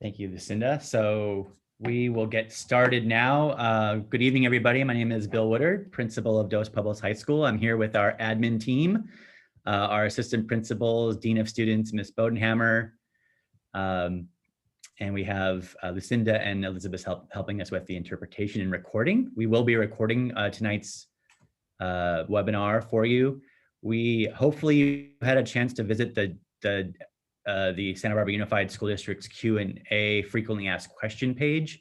Thank you, Lucinda. So we will get started now. Good evening, everybody. My name is Bill Woodard, principal of Dos Pueblos High School. I'm here with our admin team, our assistant principals, dean of students, Ms. Bodenhammer, and we have Lucinda and Elizabeth helping us with the interpretation and recording. We will be recording tonight's webinar for you. We hopefully had a chance to visit the Santa Barbara Unified School District's Q&A frequently asked question page.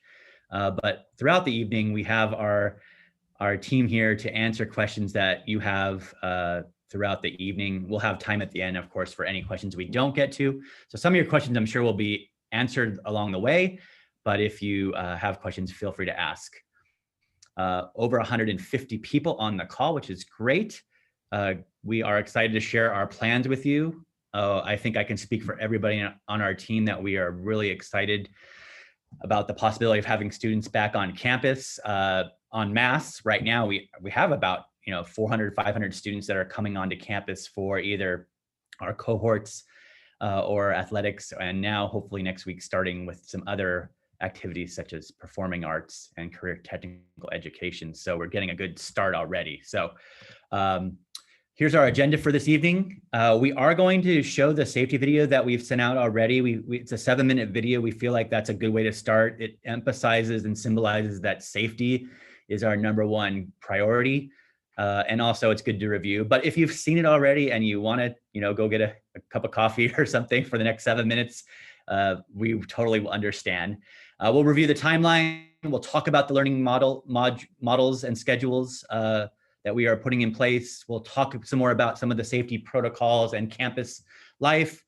But throughout the evening, we have our team here to answer questions that you have throughout the evening. We'll have time at the end, of course, for any questions we don't get to. So some of your questions, I'm sure, will be answered along the way. But if you have questions, feel free to ask. Over 150 people on the call, which is great. We are excited to share our plans with you. I think I can speak for everybody on our team that we are really excited about the possibility of having students back on campus en masse. Right now, we have about 400, 500 students that are coming onto campus for either our cohorts or athletics, and now hopefully next week starting with some other activities such as performing arts and career technical education. So we're getting a good start already. So here's our agenda for this evening. We are going to show the safety video that we've sent out already. It's a 7-minute video. We feel like that's a good way to start. It emphasizes and symbolizes that safety is our #1 priority. And also it's good to review. But if you've seen it already and you want to, go get a cup of coffee or something for the next 7 minutes, we totally will understand. We'll review the timeline. We'll talk about the learning models and schedules that we are putting in place. We'll talk some more about some of the safety protocols and campus life.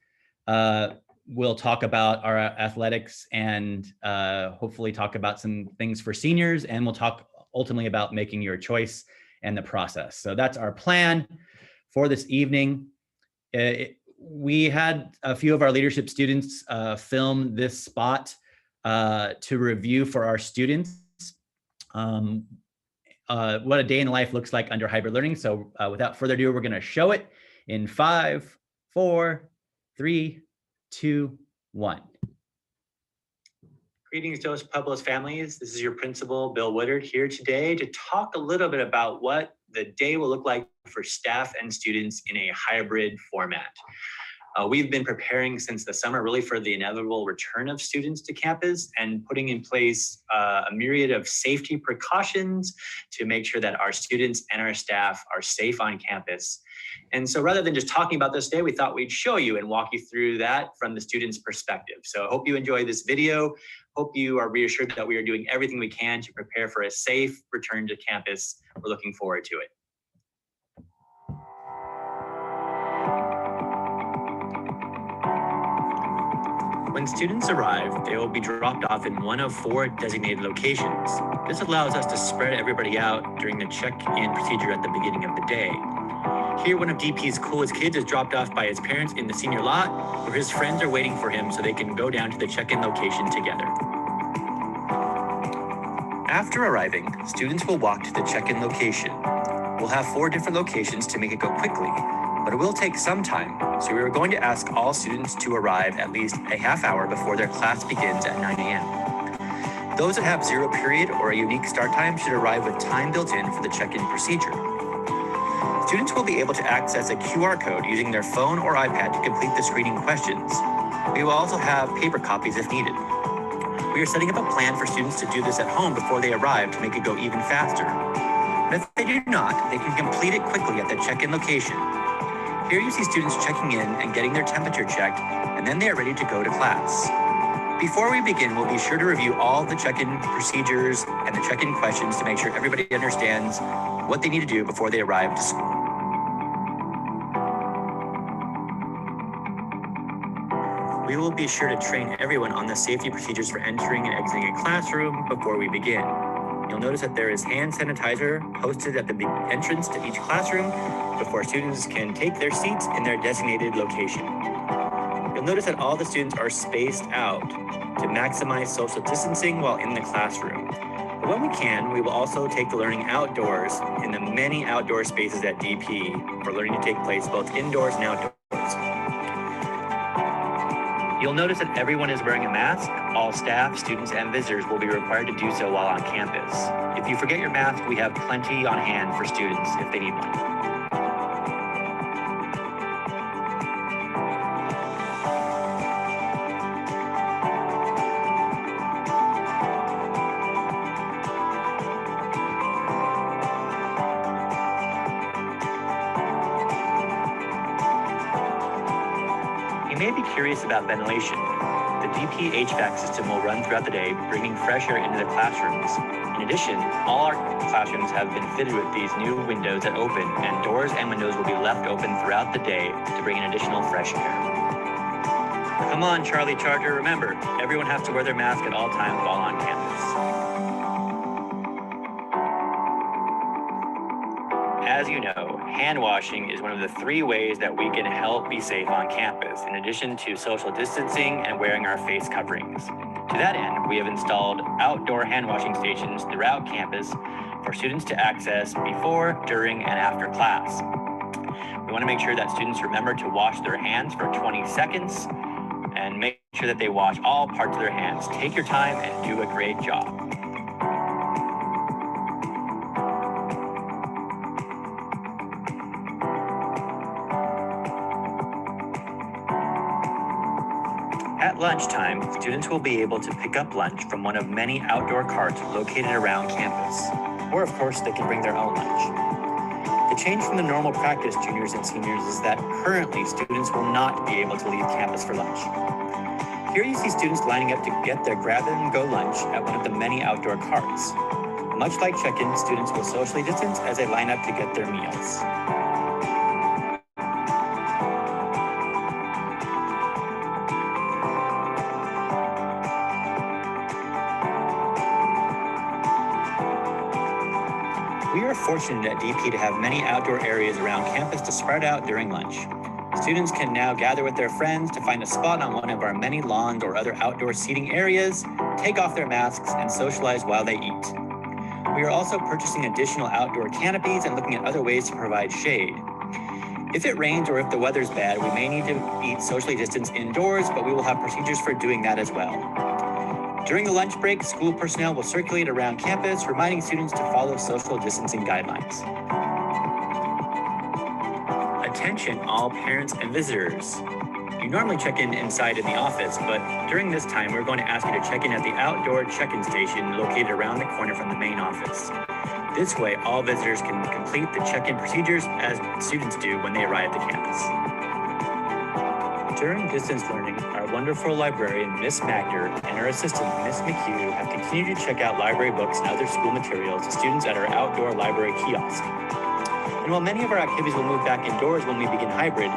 We'll talk about our athletics and hopefully talk about some things for seniors. And we'll talk ultimately about making your choice and the process. So that's our plan for this evening. We had a few of our leadership students film this spot to review for our students. What a day in the life looks like under hybrid learning. So without further ado, we're going to show it in 5, 4, 3, 2, 1. Greetings, Dos Pueblos families. This is your principal, Bill Woodard, here today to talk a little bit about what the day will look like for staff and students in a hybrid format. We've been preparing since the summer really for the inevitable return of students to campus and putting in place a myriad of safety precautions to make sure that our students and our staff are safe on campus. And so rather than just talking about this day, we thought we'd show you and walk you through that from the students' perspective. So I hope you enjoy this video. Hope you are reassured that we are doing everything we can to prepare for a safe return to campus. We're looking forward to it. When students arrive, they will be dropped off in one of 4 designated locations. This allows us to spread everybody out during the check-in procedure at the beginning of the day. Here, one of DP's coolest kids is dropped off by his parents in the senior lot, where his friends are waiting for him so they can go down to the check-in location together. After arriving, students will walk to the check-in location. We'll have 4 different locations to make it go quickly, but it will take some time, so we are going to ask all students to arrive at least a half hour before their class begins at 9 a.m. Those that have 0 period or a unique start time should arrive with time built in for the check-in procedure. Students will be able to access a QR code using their phone or iPad to complete the screening questions. We will also have paper copies if needed. We are setting up a plan for students to do this at home before they arrive to make it go even faster. But if they do not, they can complete it quickly at the check-in location. Here you see students checking in and getting their temperature checked, and then they are ready to go to class. Before we begin, we'll be sure to review all the check-in procedures and the check-in questions to make sure everybody understands what they need to do before they arrive to school. We will be sure to train everyone on the safety procedures for entering and exiting a classroom before we begin. You'll notice that there is hand sanitizer posted at the entrance to each classroom before students can take their seats in their designated location. You'll notice that all the students are spaced out to maximize social distancing while in the classroom. But when we can, we will also take the learning outdoors in the many outdoor spaces at DP for learning to take place both indoors and outdoors. You'll notice that everyone is wearing a mask. All staff, students, and visitors will be required to do so while on campus. If you forget your mask, we have plenty on hand for students if they need one. You may be curious about ventilation. The DPHS system will run throughout the day, bringing fresh air into the classrooms. In addition, all our classrooms have been fitted with these new windows that open, and doors and windows will be left open throughout the day to bring in additional fresh air. Come on, Charlie Charger, remember, everyone has to wear their mask at all times while on campus. As you know, hand washing is one of the 3 ways that we can help be safe on campus, in addition to social distancing and wearing our face coverings. To that end, we have installed outdoor hand washing stations throughout campus for students to access before, during, and after class. We want to make sure that students remember to wash their hands for 20 seconds and make sure that they wash all parts of their hands. Take your time and do a great job. At lunchtime, students will be able to pick up lunch from one of many outdoor carts located around campus. Or of course, they can bring their own lunch. The change from the normal practice, juniors and seniors, is that currently students will not be able to leave campus for lunch. Here you see students lining up to get their grab-and-go lunch at one of the many outdoor carts. Much like check-in, students will socially distance as they line up to get their meals. We are fortunate at DP to have many outdoor areas around campus to spread out during lunch. Students can now gather with their friends to find a spot on one of our many lawns or other outdoor seating areas, take off their masks, and socialize while they eat. We are also purchasing additional outdoor canopies and looking at other ways to provide shade. If it rains or if the weather's bad, we may need to eat socially distanced indoors, but we will have procedures for doing that as well. During the lunch break, school personnel will circulate around campus, reminding students to follow social distancing guidelines. Attention all parents and visitors. You normally check in inside in the office, but during this time, we're going to ask you to check in at the outdoor check-in station located around the corner from the main office. This way, all visitors can complete the check-in procedures as students do when they arrive at the campus. During distance learning, our wonderful librarian, Miss Magder, and her assistant, Miss McHugh, have continued to check out library books and other school materials to students at our outdoor library kiosk. And while many of our activities will move back indoors when we begin hybrid,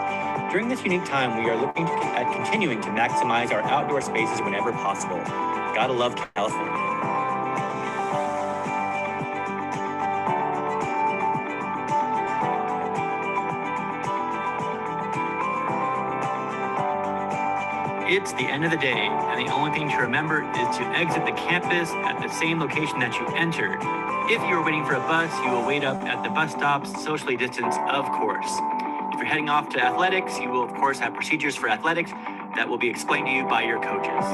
during this unique time, we are looking at continuing to maximize our outdoor spaces whenever possible. Gotta love California. It's the end of the day, and the only thing to remember is to exit the campus at the same location that you entered. If you are waiting for a bus, you will wait up at the bus stops, socially distanced, of course. If you're heading off to athletics, you will of course have procedures for athletics that will be explained to you by your coaches.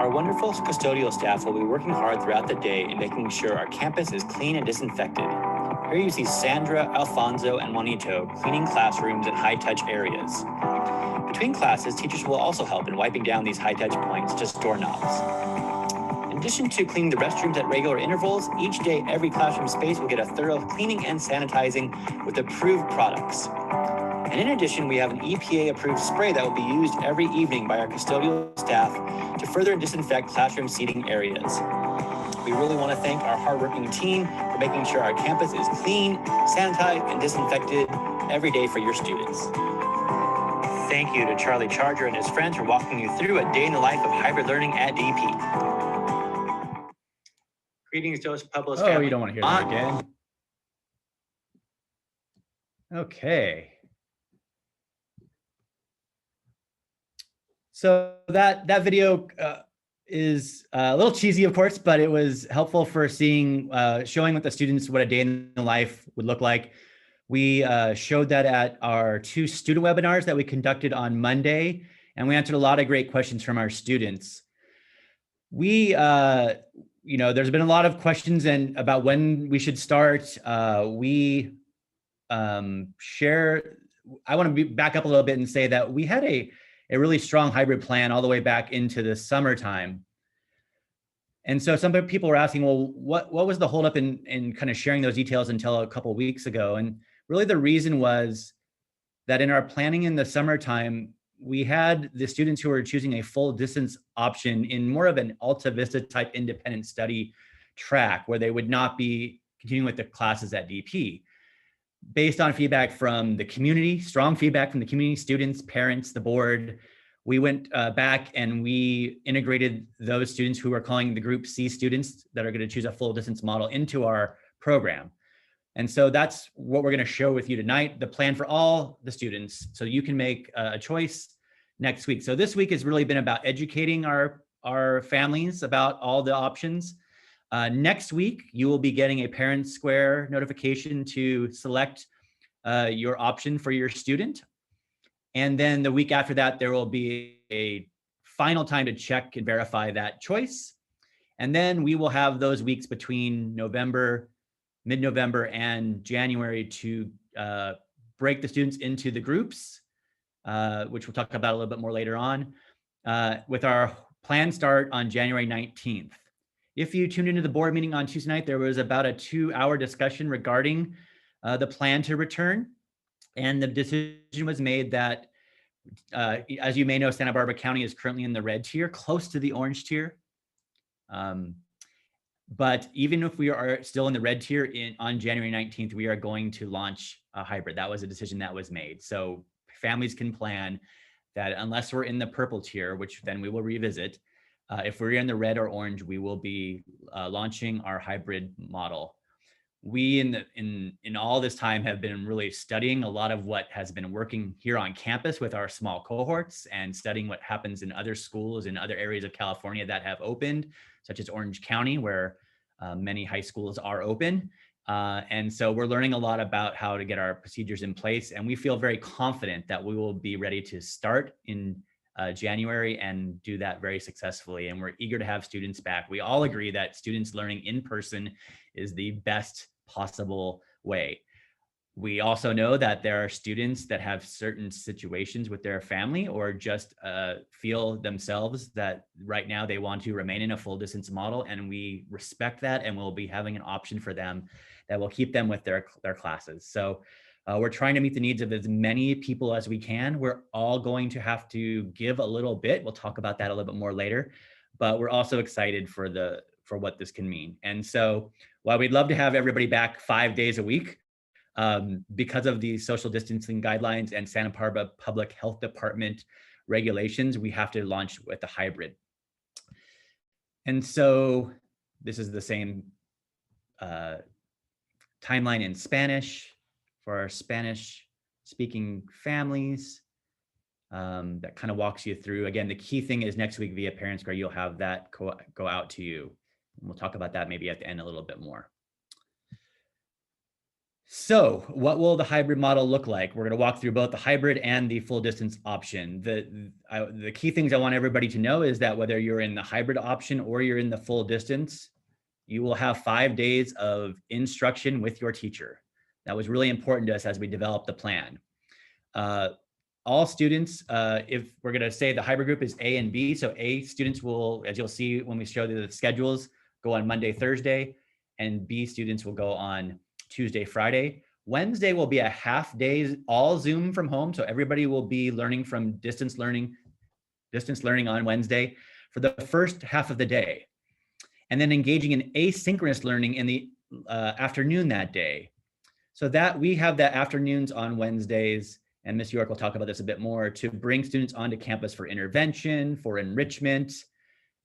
Our wonderful custodial staff will be working hard throughout the day in making sure our campus is clean and disinfected. Here you see Sandra, Alfonso, and Juanito cleaning classrooms and high-touch areas. Between classes, teachers will also help in wiping down these high-touch points, just doorknobs. In addition to cleaning the restrooms at regular intervals, each day every classroom space will get a thorough cleaning and sanitizing with approved products. And in addition, we have an EPA-approved spray that will be used every evening by our custodial staff to further disinfect classroom seating areas. We really want to thank our hardworking team for making sure our campus is clean, sanitized, and disinfected every day for your students. Thank you to Charlie Charger and his friends for walking you through a day in the life of hybrid learning at DP. Greetings, Joseph Publius. Oh, you don't want to hear that again. Okay. So that video is a little cheesy, of course, but it was helpful for seeing, showing what the students, what a day in the life would look like. We showed that at our 2 student webinars that we conducted on Monday, and we answered a lot of great questions from our students. We, there's been a lot of questions about when we should start. I want to back up a little bit and say that we had a really strong hybrid plan all the way back into the summertime. And so some people were asking, well, what was the holdup in kind of sharing those details until a couple of weeks ago? And really the reason was that in our planning in the summertime, we had the students who were choosing a full distance option in more of an Alta Vista type independent study track where they would not be continuing with the classes at DP. Based on feedback from the community, strong feedback from the community, students, parents, the board, we went back and we integrated those students who are calling the group C students that are going to choose a full distance model into our program. And so that's what we're going to show with you tonight, the plan for all the students, so you can make a choice next week. So this week has really been about educating our families about all the options. Next week, you will be getting a Parent Square notification to select your option for your student. And then the week after that, there will be a final time to check and verify that choice. And then we will have those weeks between mid-November and January to break the students into the groups, which we'll talk about a little bit more later on, with our plan start on January 19th. If you tuned into the board meeting on Tuesday night, there was about a 2-hour discussion regarding the plan to return. And the decision was made that, as you may know, Santa Barbara County is currently in the red tier, close to the orange tier. But even if we are still in the red tier on January 19th, we are going to launch a hybrid. That was a decision that was made. So families can plan that unless we're in the purple tier, which then we will revisit, if we're in the red or orange, we will be launching our hybrid model. We in all this time have been really studying a lot of what has been working here on campus with our small cohorts and studying what happens in other schools in other areas of California that have opened, such as Orange County, where many high schools are open. And so we're learning a lot about how to get our procedures in place. And we feel very confident that we will be ready to start in January and do that very successfully. And we're eager to have students back. We all agree that students learning in person is the best possible way. We also know that there are students that have certain situations with their family or just feel themselves that right now they want to remain in a full distance model, and we respect that, and we'll be having an option for them that will keep them with their classes. So we're trying to meet the needs of as many people as we can. We're all going to have to give a little bit. We'll talk about that a little bit more later, but we're also excited for what this can mean. And so while we'd love to have everybody back 5 days a week, because of the social distancing guidelines and Santa Barbara Public Health Department regulations, we have to launch with the hybrid. And so this is the same timeline in Spanish for our Spanish speaking families. That kind of walks you through. Again, the key thing is next week via Parent Square, you'll have that go out to you. And we'll talk about that maybe at the end a little bit more. So what will the hybrid model look like? We're going to walk through both the hybrid and the full distance option. The key things I want everybody to know is that whether you're in the hybrid option or you're in the full distance, you will have 5 days of instruction with your teacher. That was really important to us as we developed the plan. All students, if we're going to say the hybrid group is A and B, so A students will, as you'll see when we show the schedules, go on Monday, Thursday, and B students will go on Tuesday, Friday. Wednesday will be a half day, all Zoom from home. So everybody will be learning from distance learning on Wednesday for the first half of the day. And then engaging in asynchronous learning in the afternoon that day. So that we have that afternoons on Wednesdays, and Ms. York will talk about this a bit more, to bring students onto campus for intervention, for enrichment,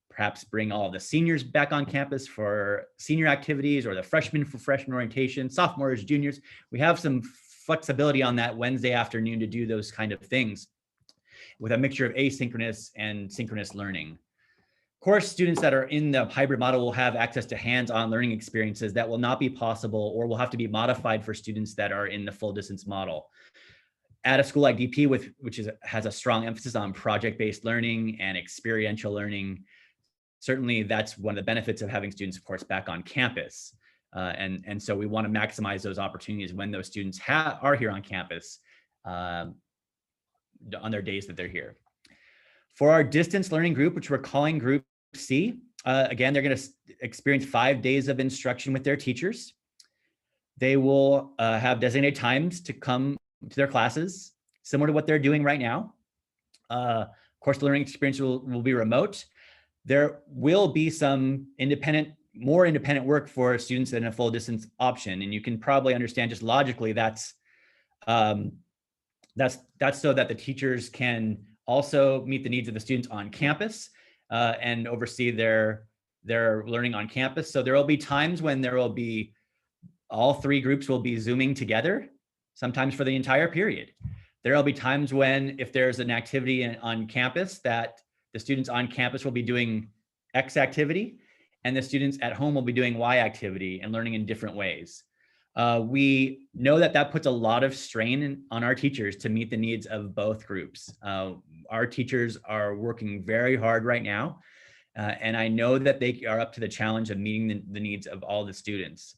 perhaps bring all the seniors back on campus for senior activities, or the freshmen for freshman orientation, sophomores, juniors. We have some flexibility on that Wednesday afternoon to do those kind of things with a mixture of asynchronous and synchronous learning. course, students that are in the hybrid model will have access to hands-on learning experiences that will not be possible or will have to be modified for students that are in the full distance model. At a school like DP, which has a strong emphasis on project-based learning and experiential learning, certainly that's one of the benefits of having students, of course, back on campus. And so we want to maximize those opportunities when those students are here on campus on their days that they're here. For our distance learning group, which we're calling Group C, again, they're going to experience 5 days of instruction with their teachers. They will have designated times to come to their classes, similar to what they're doing right now. Of course, the learning experience will be remote. There will be some more independent work for students in a full distance option. And you can probably understand just logically that's so that the teachers can also meet the needs of the students on campus and oversee their learning on campus. So there will be times when all 3 groups will be Zooming together, sometimes for the entire period. There will be times when, if there's an activity on campus, that the students on campus will be doing X activity and the students at home will be doing Y activity and learning in different ways. We know that puts a lot of strain on our teachers to meet the needs of both groups. Our teachers are working very hard right now, and I know that they are up to the challenge of meeting the needs of all the students.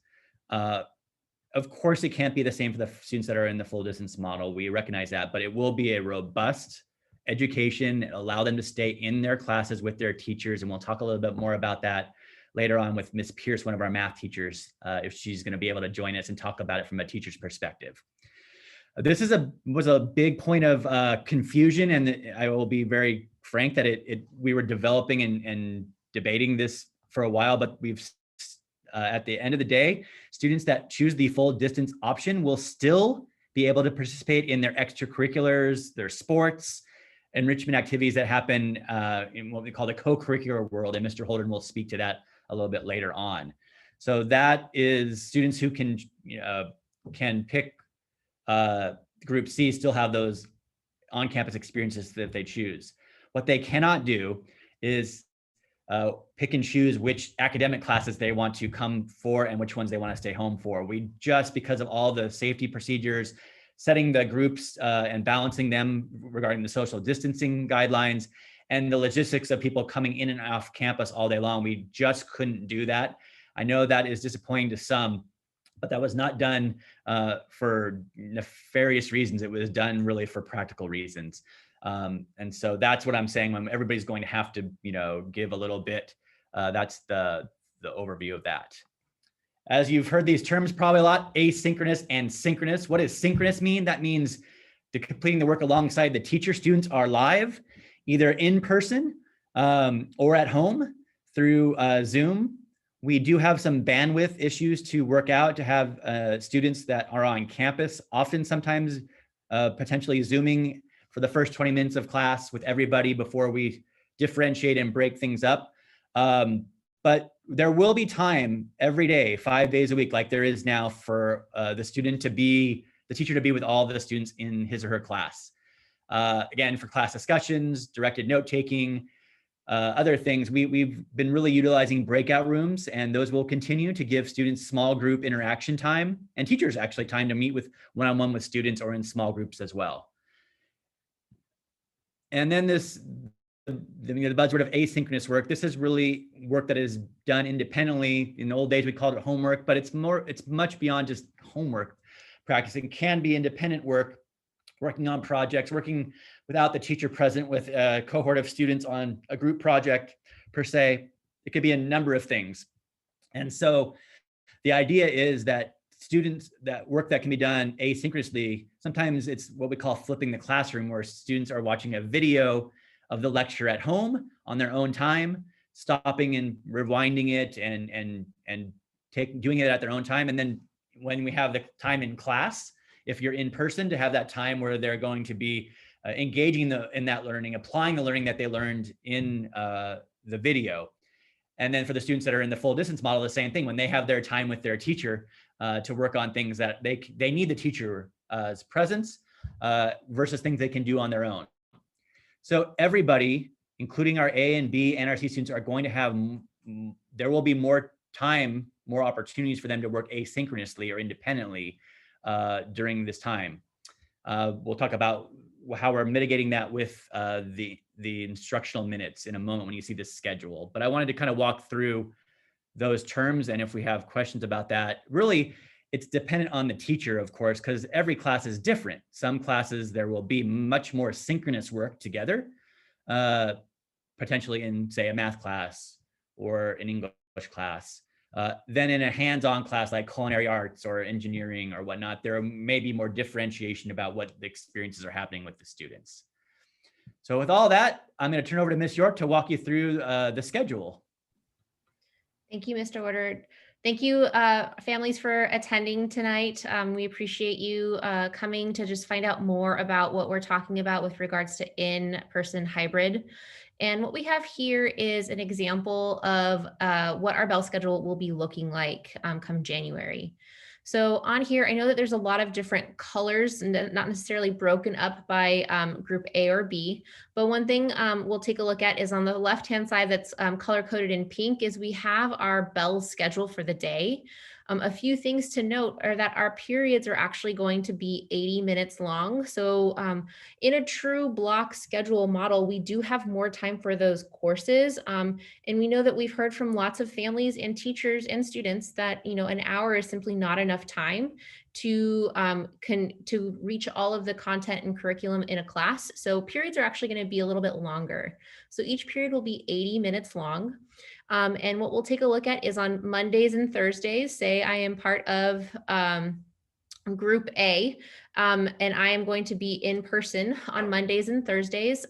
Of course, it can't be the same for the students that are in the full distance model. We recognize that, but it will be a robust education, allow them to stay in their classes with their teachers. And we'll talk a little bit more about that later on with Ms. Pierce, one of our math teachers, if she's going to be able to join us and talk about it from a teacher's perspective. This was a big point of confusion, and I will be very frank that we were developing and debating this for a while, but we've at the end of the day, students that choose the full distance option will still be able to participate in their extracurriculars, their sports, enrichment activities that happen in what we call the co-curricular world, and Mr. Holden will speak to that a little bit later on. So that is students who can pick Group C, still have those on-campus experiences that they choose. What they cannot do is pick and choose which academic classes they want to come for and which ones they want to stay home for. We just, because of all the safety procedures, setting the groups and balancing them regarding the social distancing guidelines and the logistics of people coming in and off campus all day long, we just couldn't do that. I know that is disappointing to some, but that was not done for nefarious reasons. It was done really for practical reasons. And so that's what I'm saying when everybody's going to have to, give a little bit. That's the overview of that. As you've heard these terms probably a lot, asynchronous and synchronous. What does synchronous mean? That means completing the work alongside the teacher. Students are live, either in person or at home through Zoom. We do have some bandwidth issues to work out to have students that are on campus, often sometimes potentially Zooming for the first 20 minutes of class with everybody before we differentiate and break things up. But there will be time every day, 5 days a week, like there is now, for the teacher to be with all the students in his or her class. Again, for class discussions, directed note-taking, other things, we've been really utilizing breakout rooms, and those will continue to give students small group interaction time, and teachers actually time to meet with one-on-one with students or in small groups as well. And then the buzzword of asynchronous work. This is really work that is done independently. In the old days, we called it homework, but it's much beyond just homework practice. It can be independent work, working on projects, working without the teacher present with a cohort of students on a group project per se. It could be a number of things. And so the idea is that work that can be done asynchronously, sometimes it's what we call flipping the classroom, where students are watching a video of the lecture at home on their own time, stopping and rewinding it and doing it at their own time. And then when we have the time in class, if you're in person, to have that time where they're going to be engaging in that learning, applying the learning that they learned in the video. And then for the students that are in the full distance model, the same thing. When they have their time with their teacher to work on things that they need the teacher's presence versus things they can do on their own. So everybody including our A and B and our C students, are going to have, there will be more time, more opportunities for them to work asynchronously or independently during this time. We'll talk about how we're mitigating that with the instructional minutes in a moment when you see this schedule. But I wanted to kind of walk through those terms, and if we have questions about that. Really, it's dependent on the teacher, of course, because every class is different. Some classes, there will be much more synchronous work together, potentially in, say, a math class or an English class. Than in a hands-on class like culinary arts or engineering or whatnot. There may be more differentiation about what the experiences are happening with the students. So with all that, I'm going to turn over to Ms. York to walk you through the schedule. Thank you, Mr. Woodard. Thank you, families, for attending tonight. We appreciate you coming to just find out more about what we're talking about with regards to in-person hybrid. And what we have here is an example of what our bell schedule will be looking like come January. So on here, I know that there's a lot of different colors and not necessarily broken up by group A or B, but one thing we'll take a look at is on the left-hand side that's color coded in pink is we have our bell schedule for the day. A few things to note are that our periods are actually going to be 80 minutes long. So in a true block schedule model, we do have more time for those courses. And we know that we've heard from lots of families and teachers and students that, you know, an hour is simply not enough time to reach all of the content and curriculum in a class. So periods are actually going to be a little bit longer. So each period will be 80 minutes long. And what we'll take a look at is on Mondays and Thursdays, say I am part of group A, and I am going to be in person on Mondays and Thursdays.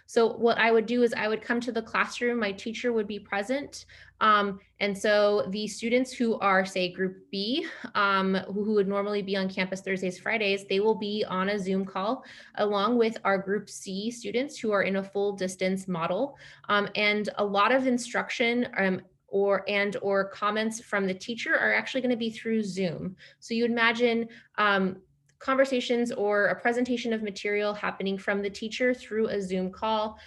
So what I would do is I would come to the classroom, my teacher would be present. And so the students who are, say, group B, who would normally be on campus Thursdays, Fridays, they will be on a Zoom call along with our group C students who are in a full distance model. And a lot of instruction or comments from the teacher are actually going to be through Zoom. So you would imagine conversations or a presentation of material happening from the teacher through a Zoom call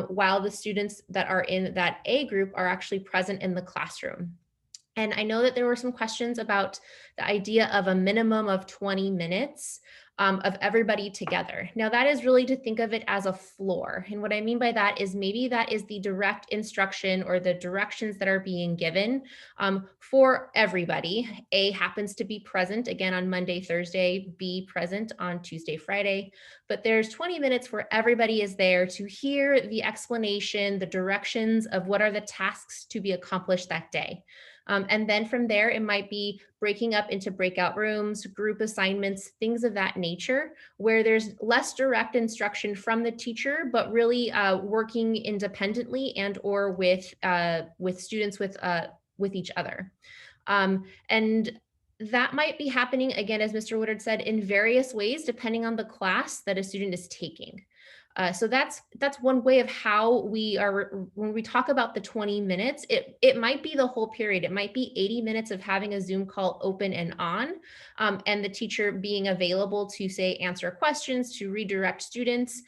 while the students that are in that A group are actually present in the classroom. And I know that there were some questions about the idea of a minimum of 20 minutes of everybody together. Now that is really to think of it as a floor. And what I mean by that is maybe that is the direct instruction or the directions that are being given for everybody. A happens to be present again on Monday, Thursday, B present on Tuesday, Friday, but there's 20 minutes where everybody is there to hear the explanation, the directions of what are the tasks to be accomplished that day. And then from there, it might be breaking up into breakout rooms, group assignments, things of that nature, where there's less direct instruction from the teacher, but really working independently and or with students with each other. And that might be happening, again, as Mr. Woodard said, in various ways, depending on the class that a student is taking. So that's one way of how we are, when we talk about the 20 minutes, it might be the whole period. It might be 80 minutes of having a Zoom call open and on, and the teacher being available to, say, answer questions, to redirect students,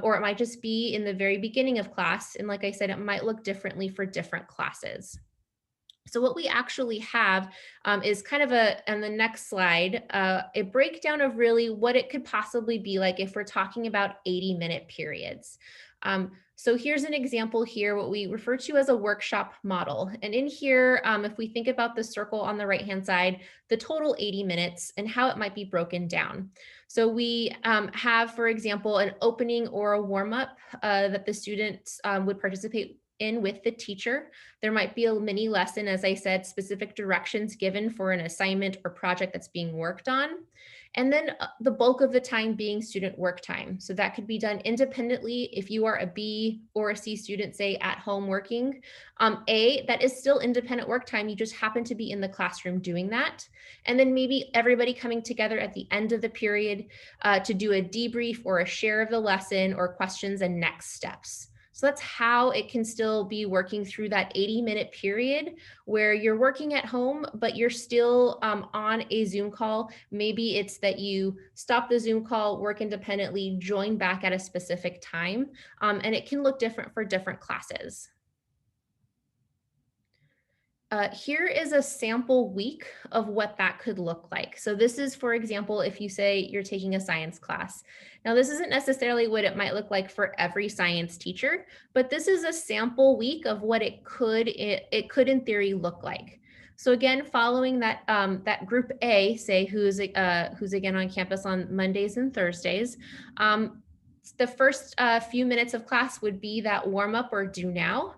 or it might just be in the very beginning of class. And like I said, it might look differently for different classes. So what we actually have is kind of on the next slide, a breakdown of really what it could possibly be like if we're talking about 80-minute periods. So here's an example here, what we refer to as a workshop model. And in here, if we think about the circle on the right-hand side, the total 80 minutes and how it might be broken down. So we have, for example, an opening or a warm-up that the students would participate in with the teacher. There might be a mini lesson, as I said, specific directions given for an assignment or project that's being worked on. And then the bulk of the time being student work time. So that could be done independently if you are a B or a C student, say at home working. That is still independent work time. You just happen to be in the classroom doing that. And then maybe everybody coming together at the end of the period to do a debrief or a share of the lesson or questions and next steps. So that's how it can still be working through that 80-minute period where you're working at home, but you're still on a Zoom call. Maybe it's that you stop the Zoom call, work independently, join back at a specific time, and it can look different for different classes. Here is a sample week of what that could look like. So this is, for example, if you say you're taking a science class. Now, this isn't necessarily what it might look like for every science teacher, but this is a sample week of what it could in theory look like. So again, following that that group A, say who's again on campus on Mondays and Thursdays, the first few minutes of class would be that warm up or do now.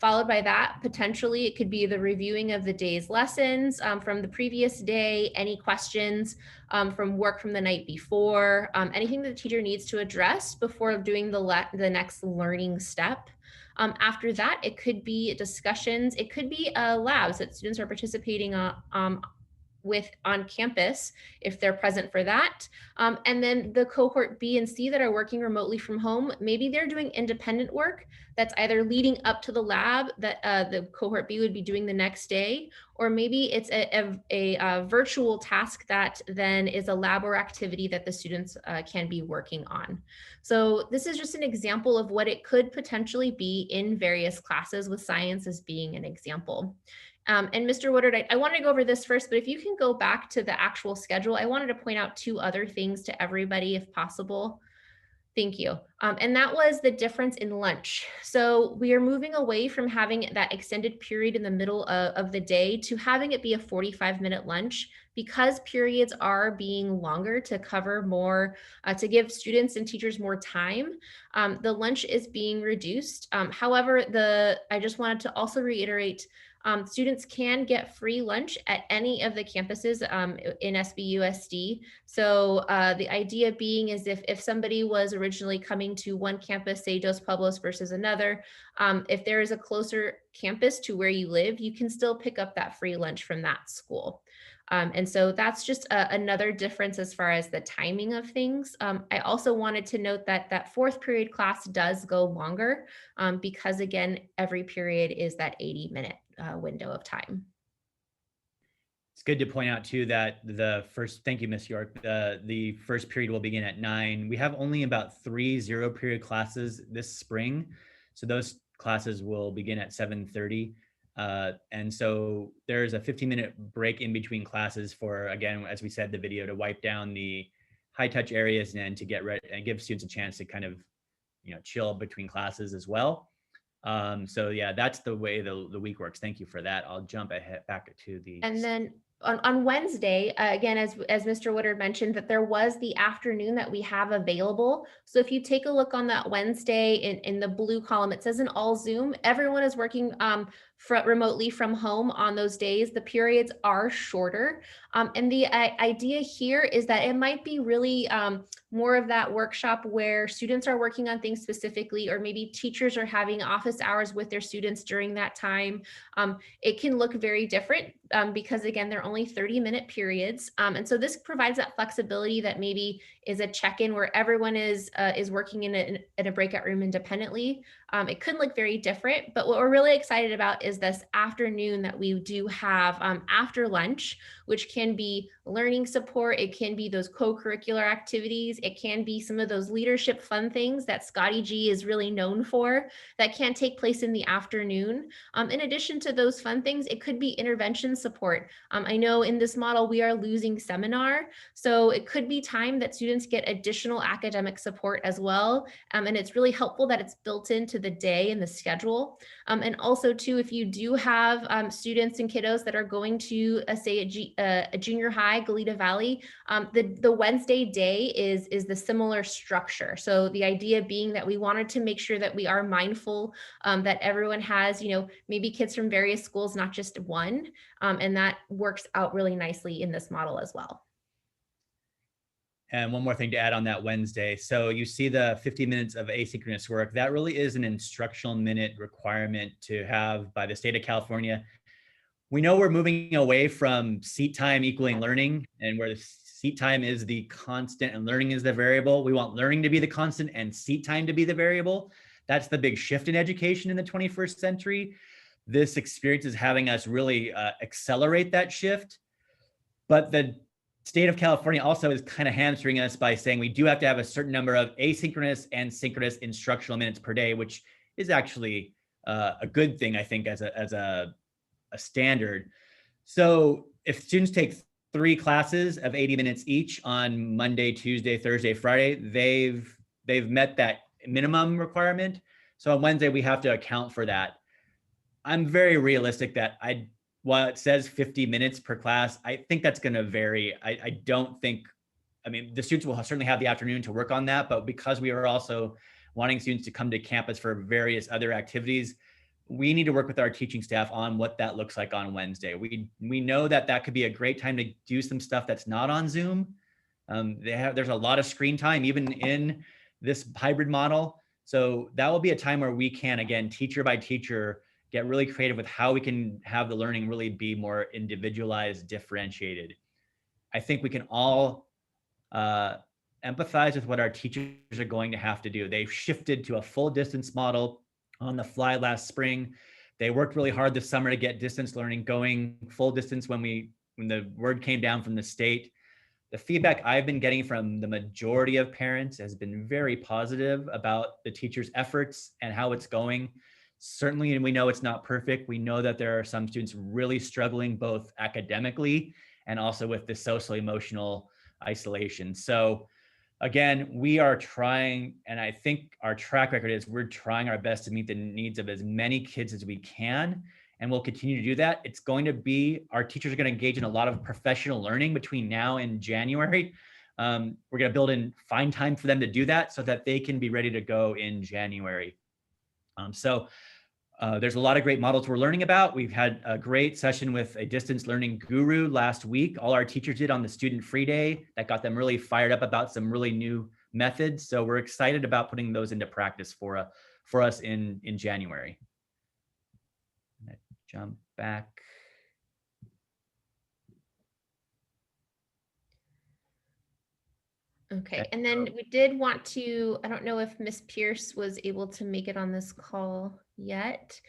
Followed by that, potentially it could be the reviewing of the day's lessons from the previous day, any questions from work from the night before, anything that the teacher needs to address before doing the next learning step. After that, it could be discussions, it could be labs that students are participating with on campus if they're present for that. And then the cohort B and C that are working remotely from home, maybe they're doing independent work that's either leading up to the lab that the cohort B would be doing the next day, or maybe it's a virtual task that then is a lab or activity that the students can be working on. So this is just an example of what it could potentially be in various classes, with science as being an example. And Mr. Woodard, I wanted to go over this first, but if you can go back to the actual schedule, I wanted to point out two other things to everybody if possible. Thank you. And that was the difference in lunch. So we are moving away from having that extended period in the middle of the day to having it be a 45-minute lunch, because periods are being longer to cover more, to give students and teachers more time. The lunch is being reduced. However, I just wanted to also reiterate, students can get free lunch at any of the campuses in SBUSD. So the idea being is if somebody was originally coming to one campus, say Dos Pueblos versus another, if there is a closer campus to where you live, you can still pick up that free lunch from that school. And so that's just another difference as far as the timing of things. I also wanted to note that that fourth period class does go longer because, again, every period is that 80-minute window of time. It's good to point out too that thank you, Ms. York, the first period will begin at 9. We have only about 3 0-period classes this spring. So those classes will begin at 7:30. And so there's a 15-minute break in between classes for, again, as we said, the video to wipe down the high touch areas and to get ready and give students a chance to kind of, chill between classes as well. So yeah, that's the way the week works. Thank you for that. I'll jump ahead back to the. And then on Wednesday, again, as Mr. Woodard mentioned, that there was the afternoon that we have available. So if you take a look on that Wednesday in the blue column, it says in all Zoom, everyone is working remotely from home on those days. The periods are shorter. And the idea here is that it might be really more of that workshop where students are working on things specifically, or maybe teachers are having office hours with their students during that time. It can look very different because, again, they're only 30-minute periods. And so this provides that flexibility that maybe is a check-in where everyone is working in a breakout room independently. It could look very different, but what we're really excited about is this afternoon that we do have after lunch, which can be learning support. It can be those co-curricular activities. It can be some of those leadership fun things that Scotty G is really known for that can take place in the afternoon. In addition to those fun things, it could be intervention support. I know in this model, we are losing seminar, so it could be time that students get additional academic support as well. And it's really helpful that it's built into the day and the schedule. And also too, if you do have students and kiddos that are going to say a junior high, Goleta Valley, the Wednesday day is the similar structure. So the idea being that we wanted to make sure that we are mindful that everyone has, maybe kids from various schools, not just one, and that works out really nicely in this model as well. And one more thing to add on that Wednesday. So you see the 50 minutes of asynchronous work. That really is an instructional minute requirement to have by the state of California. We know we're moving away from seat time equaling learning, and where the seat time is the constant and learning is the variable. We want learning to be the constant and seat time to be the variable. that's the big shift in education in the 21st century. This experience is having us really accelerate that shift. But the state of California also is kind of hamstring us by saying we do have to have a certain number of asynchronous and synchronous instructional minutes per day, which is actually a good thing, I think, as a standard. So if students take 3 classes of 80 minutes each on Monday, Tuesday, Thursday, Friday, they've met that minimum requirement. So on Wednesday, we have to account for that. I'm very realistic that while it says 50 minutes per class, I think that's going to vary. I don't think, I mean, the students will certainly have the afternoon to work on that, but because we are also wanting students to come to campus for various other activities, we need to work with our teaching staff on what that looks like on Wednesday. We know that could be a great time to do some stuff that's not on Zoom. There's a lot of screen time, even in this hybrid model. So that will be a time where we can, again, teacher by teacher, get really creative with how we can have the learning really be more individualized, differentiated. I think we can all empathize with what our teachers are going to have to do. They've shifted to a full distance model on the fly last spring. They worked really hard this summer to get distance learning going full distance when the word came down from the state. The feedback I've been getting from the majority of parents has been very positive about the teachers' efforts and how it's going. Certainly, and we know it's not perfect. We know that there are some students really struggling both academically and also with the social emotional isolation. So again, we are trying, and I think our track record is we're trying our best to meet the needs of as many kids as we can, and we'll continue to do that. It's going to be, our teachers are going to engage in a lot of professional learning between now and January. We're going to build in fine time for them to do that so that they can be ready to go in January. There's a lot of great models we're learning about. We've had a great session with a distance learning guru last week. All our teachers did on the student free day. That got them really fired up about some really new methods. So we're excited about putting those into practice for us in January. I'm gonna jump back. Okay, and then we did want to, I don't know if Miss Pierce was able to make it on this call yet.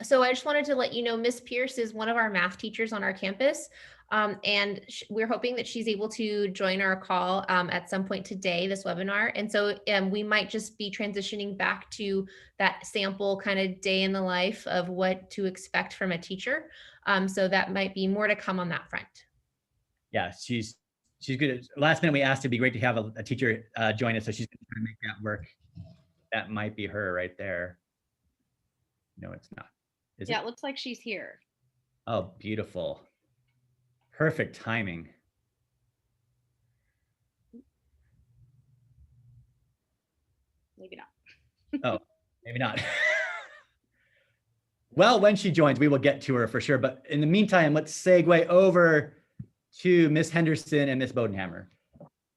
So I just wanted to let you know, Miss Pierce is one of our math teachers on our campus. And we're hoping that she's able to join our call at some point today, this webinar. And so we might just be transitioning back to that sample kind of day in the life of what to expect from a teacher. So that might be more to come on that front. Yeah, she's good. Last minute, we asked it'd be great to have a teacher join us, so she's going to try to make that work. That might be her right there. No, it's not. Is Yeah, it? It looks like she's here. Oh, beautiful. Perfect timing. Maybe not. Oh, maybe not. Well, when she joins, we will get to her for sure. But in the meantime, let's segue over to Miss Henderson and Miss Bodenhammer.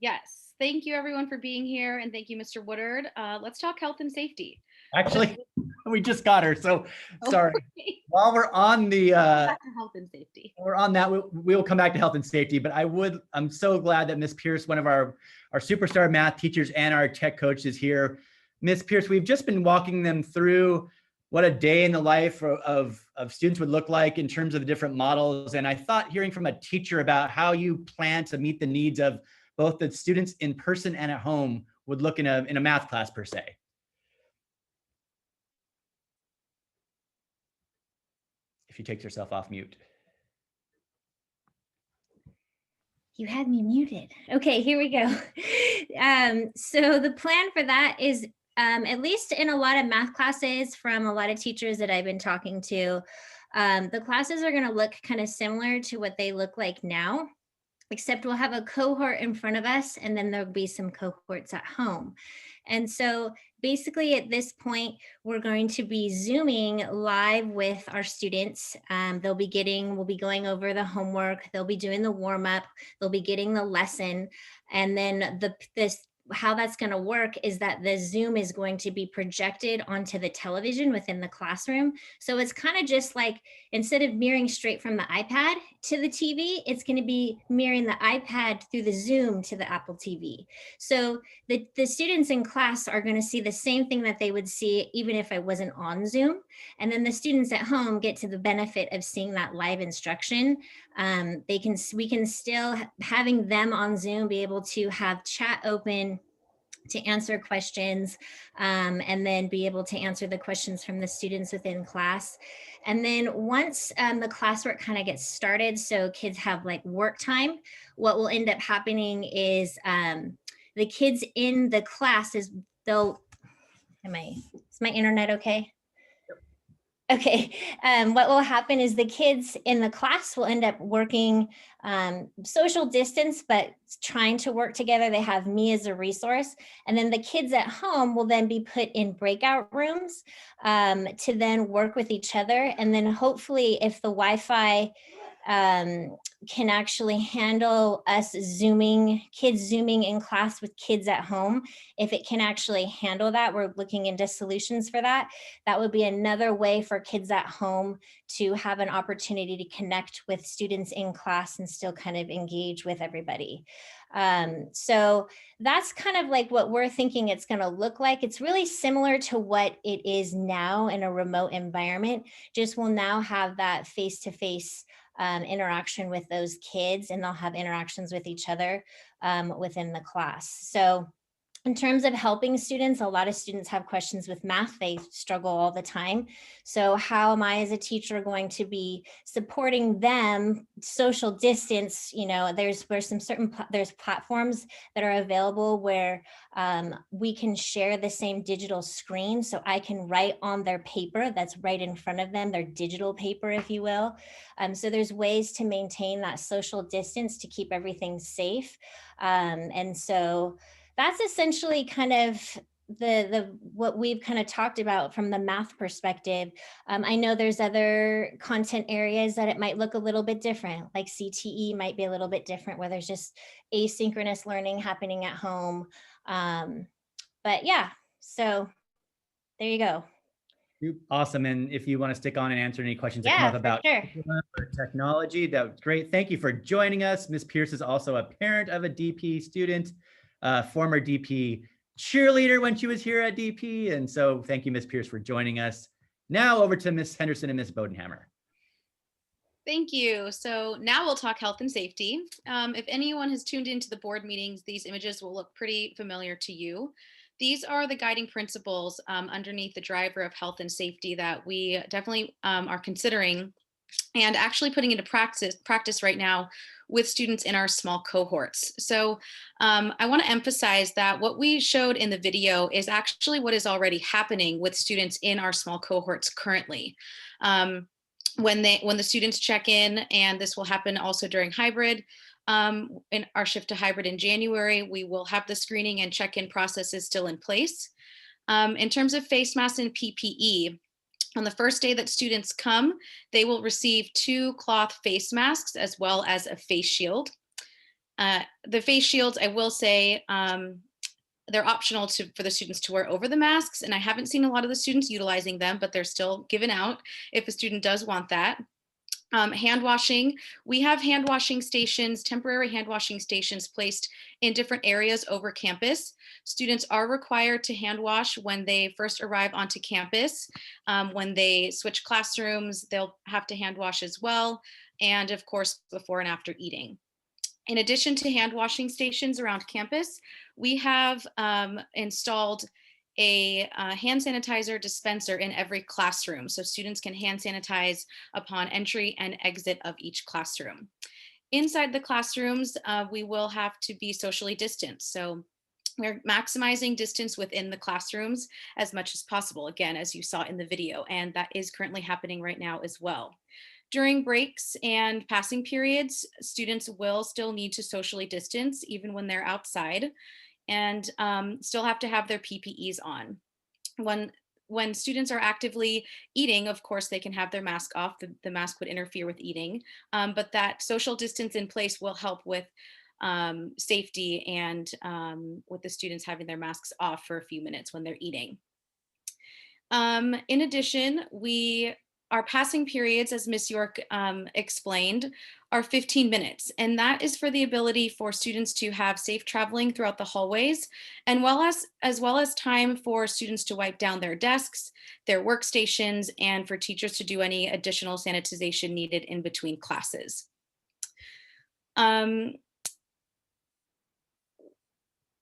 Yes, thank you everyone for being here, and thank you, Mr. Woodard. Let's talk health and safety. Actually, we just got her, so sorry. Okay. While we're on the Back to health and safety. we're on that, we will come back to health and safety. But I'm so glad that Miss Pierce, one of our superstar math teachers and our tech coach, is here. Miss Pierce, we've just been walking them through what a day in the life of students would look like in terms of the different models. And I thought hearing from a teacher about how you plan to meet the needs of both the students in person and at home would look in a math class per se. If she takes herself off mute. You had me muted. Okay, here we go. So the plan for that is, at least in a lot of math classes from a lot of teachers that I've been talking to, the classes are going to look kind of similar to what they look like now, except we'll have a cohort in front of us and then there'll be some cohorts at home. And so basically at this point, we're going to be Zooming live with our students. We'll be going over the homework. They'll be doing the warm up. They'll be getting the lesson. And then how that's going to work is that the Zoom is going to be projected onto the television within the classroom. So it's kind of just like, instead of mirroring straight from the iPad to the TV, it's going to be mirroring the iPad through the Zoom to the Apple TV. So the students in class are going to see the same thing that they would see even if I wasn't on Zoom. And then the students at home get to the benefit of seeing that live instruction. We can still, having them on Zoom, be able to have chat open to answer questions, and then be able to answer the questions from the students within class. And then once the classwork kind of gets started, so kids have like work time, what will end up happening is the kids in the class is is my internet okay? Okay, what will happen is the kids in the class will end up working social distance, but trying to work together. They have me as a resource. And then the kids at home will then be put in breakout rooms to then work with each other. And then hopefully if the Wi-Fi can actually handle us kids zooming in class with kids at home, if it can actually handle that, we're looking into solutions for that. That would be another way for kids at home to have an opportunity to connect with students in class and still kind of engage with everybody. So that's kind of like what we're thinking it's going to look like. It's really similar to what it is now in a remote environment, just we'll now have that face-to-face interaction with those kids, and they'll have interactions with each other within the class. So in terms of helping students, a lot of students have questions with math. They struggle all the time. So how am I as a teacher going to be supporting them social distance? You know, there's platforms that are available where we can share the same digital screen. So I can write on their paper that's right in front of them, their digital paper, if you will. So there's ways to maintain that social distance to keep everything safe. And so that's essentially kind of what we've kind of talked about from the math perspective. I know there's other content areas that it might look a little bit different, like CTE might be a little bit different, where there's just asynchronous learning happening at home. But yeah, so there you go. Awesome. And if you want to stick on and answer any questions that come up about technology, that was great. Thank you for joining us. Ms. Pierce is also a parent of a DP student, former DP cheerleader when she was here at DP. And so thank you, Ms. Pierce, for joining us. Now over to Ms. Henderson and Ms. Bodenhammer. Thank you. So now we'll talk health and safety. If anyone has tuned into the board meetings, these images will look pretty familiar to you. These are the guiding principles underneath the driver of health and safety that we definitely are considering and actually putting into practice right now with students in our small cohorts. So I want to emphasize that what we showed in the video is actually what is already happening with students in our small cohorts currently. When the students check in, and this will happen also during hybrid, in our shift to hybrid in January, we will have the screening and check-in processes still in place. In terms of face masks and PPE, on the first day that students come, they will receive 2 cloth face masks as well as a face shield. The face shields, I will say, they're optional for the students to wear over the masks, and I haven't seen a lot of the students utilizing them, but they're still given out if a student does want that. Hand washing, we have hand washing stations, temporary hand washing stations placed in different areas over campus. Students are required to hand wash when they first arrive onto campus. When they switch classrooms, they'll have to hand wash as well. And of course, before and after eating. In addition to hand washing stations around campus, we have installed a hand sanitizer dispenser in every classroom, so students can hand sanitize upon entry and exit of each classroom. Inside the classrooms, we will have to be socially distanced. So we're maximizing distance within the classrooms as much as possible, again, as you saw in the video, and that is currently happening right now as well. During breaks and passing periods, students will still need to socially distance even when they're outside, and still have to have their PPEs on. When students are actively eating, of course, they can have their mask off. The mask would interfere with eating, but that social distance in place will help with safety and with the students having their masks off for a few minutes when they're eating. In addition, our passing periods, as Ms. York explained, are 15 minutes. And that is for the ability for students to have safe traveling throughout the hallways, and as well as time for students to wipe down their desks, their workstations, and for teachers to do any additional sanitization needed in between classes.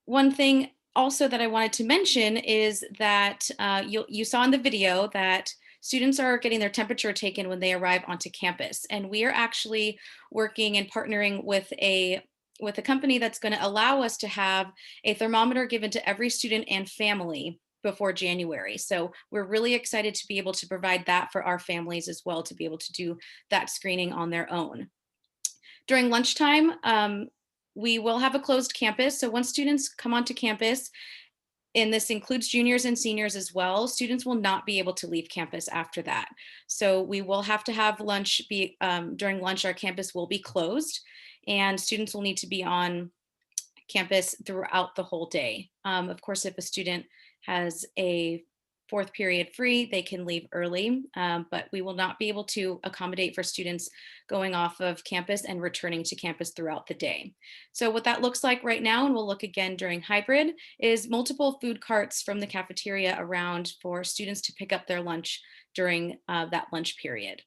One thing also that I wanted to mention is that you saw in the video that students are getting their temperature taken when they arrive onto campus. And we are actually working and partnering with a company that's going to allow us to have a thermometer given to every student and family before January. So we're really excited to be able to provide that for our families as well, to be able to do that screening on their own. During lunchtime, we will have a closed campus. So once students come onto campus, and this includes juniors and seniors as well, students will not be able to leave campus after that. So we will have to have lunch during lunch, our campus will be closed, and students will need to be on campus throughout the whole day. Of course, if a student has a fourth period free, they can leave early, but we will not be able to accommodate for students going off of campus and returning to campus throughout the day. So what that looks like right now, and we'll look again during hybrid, is multiple food carts from the cafeteria around for students to pick up their lunch during that lunch period.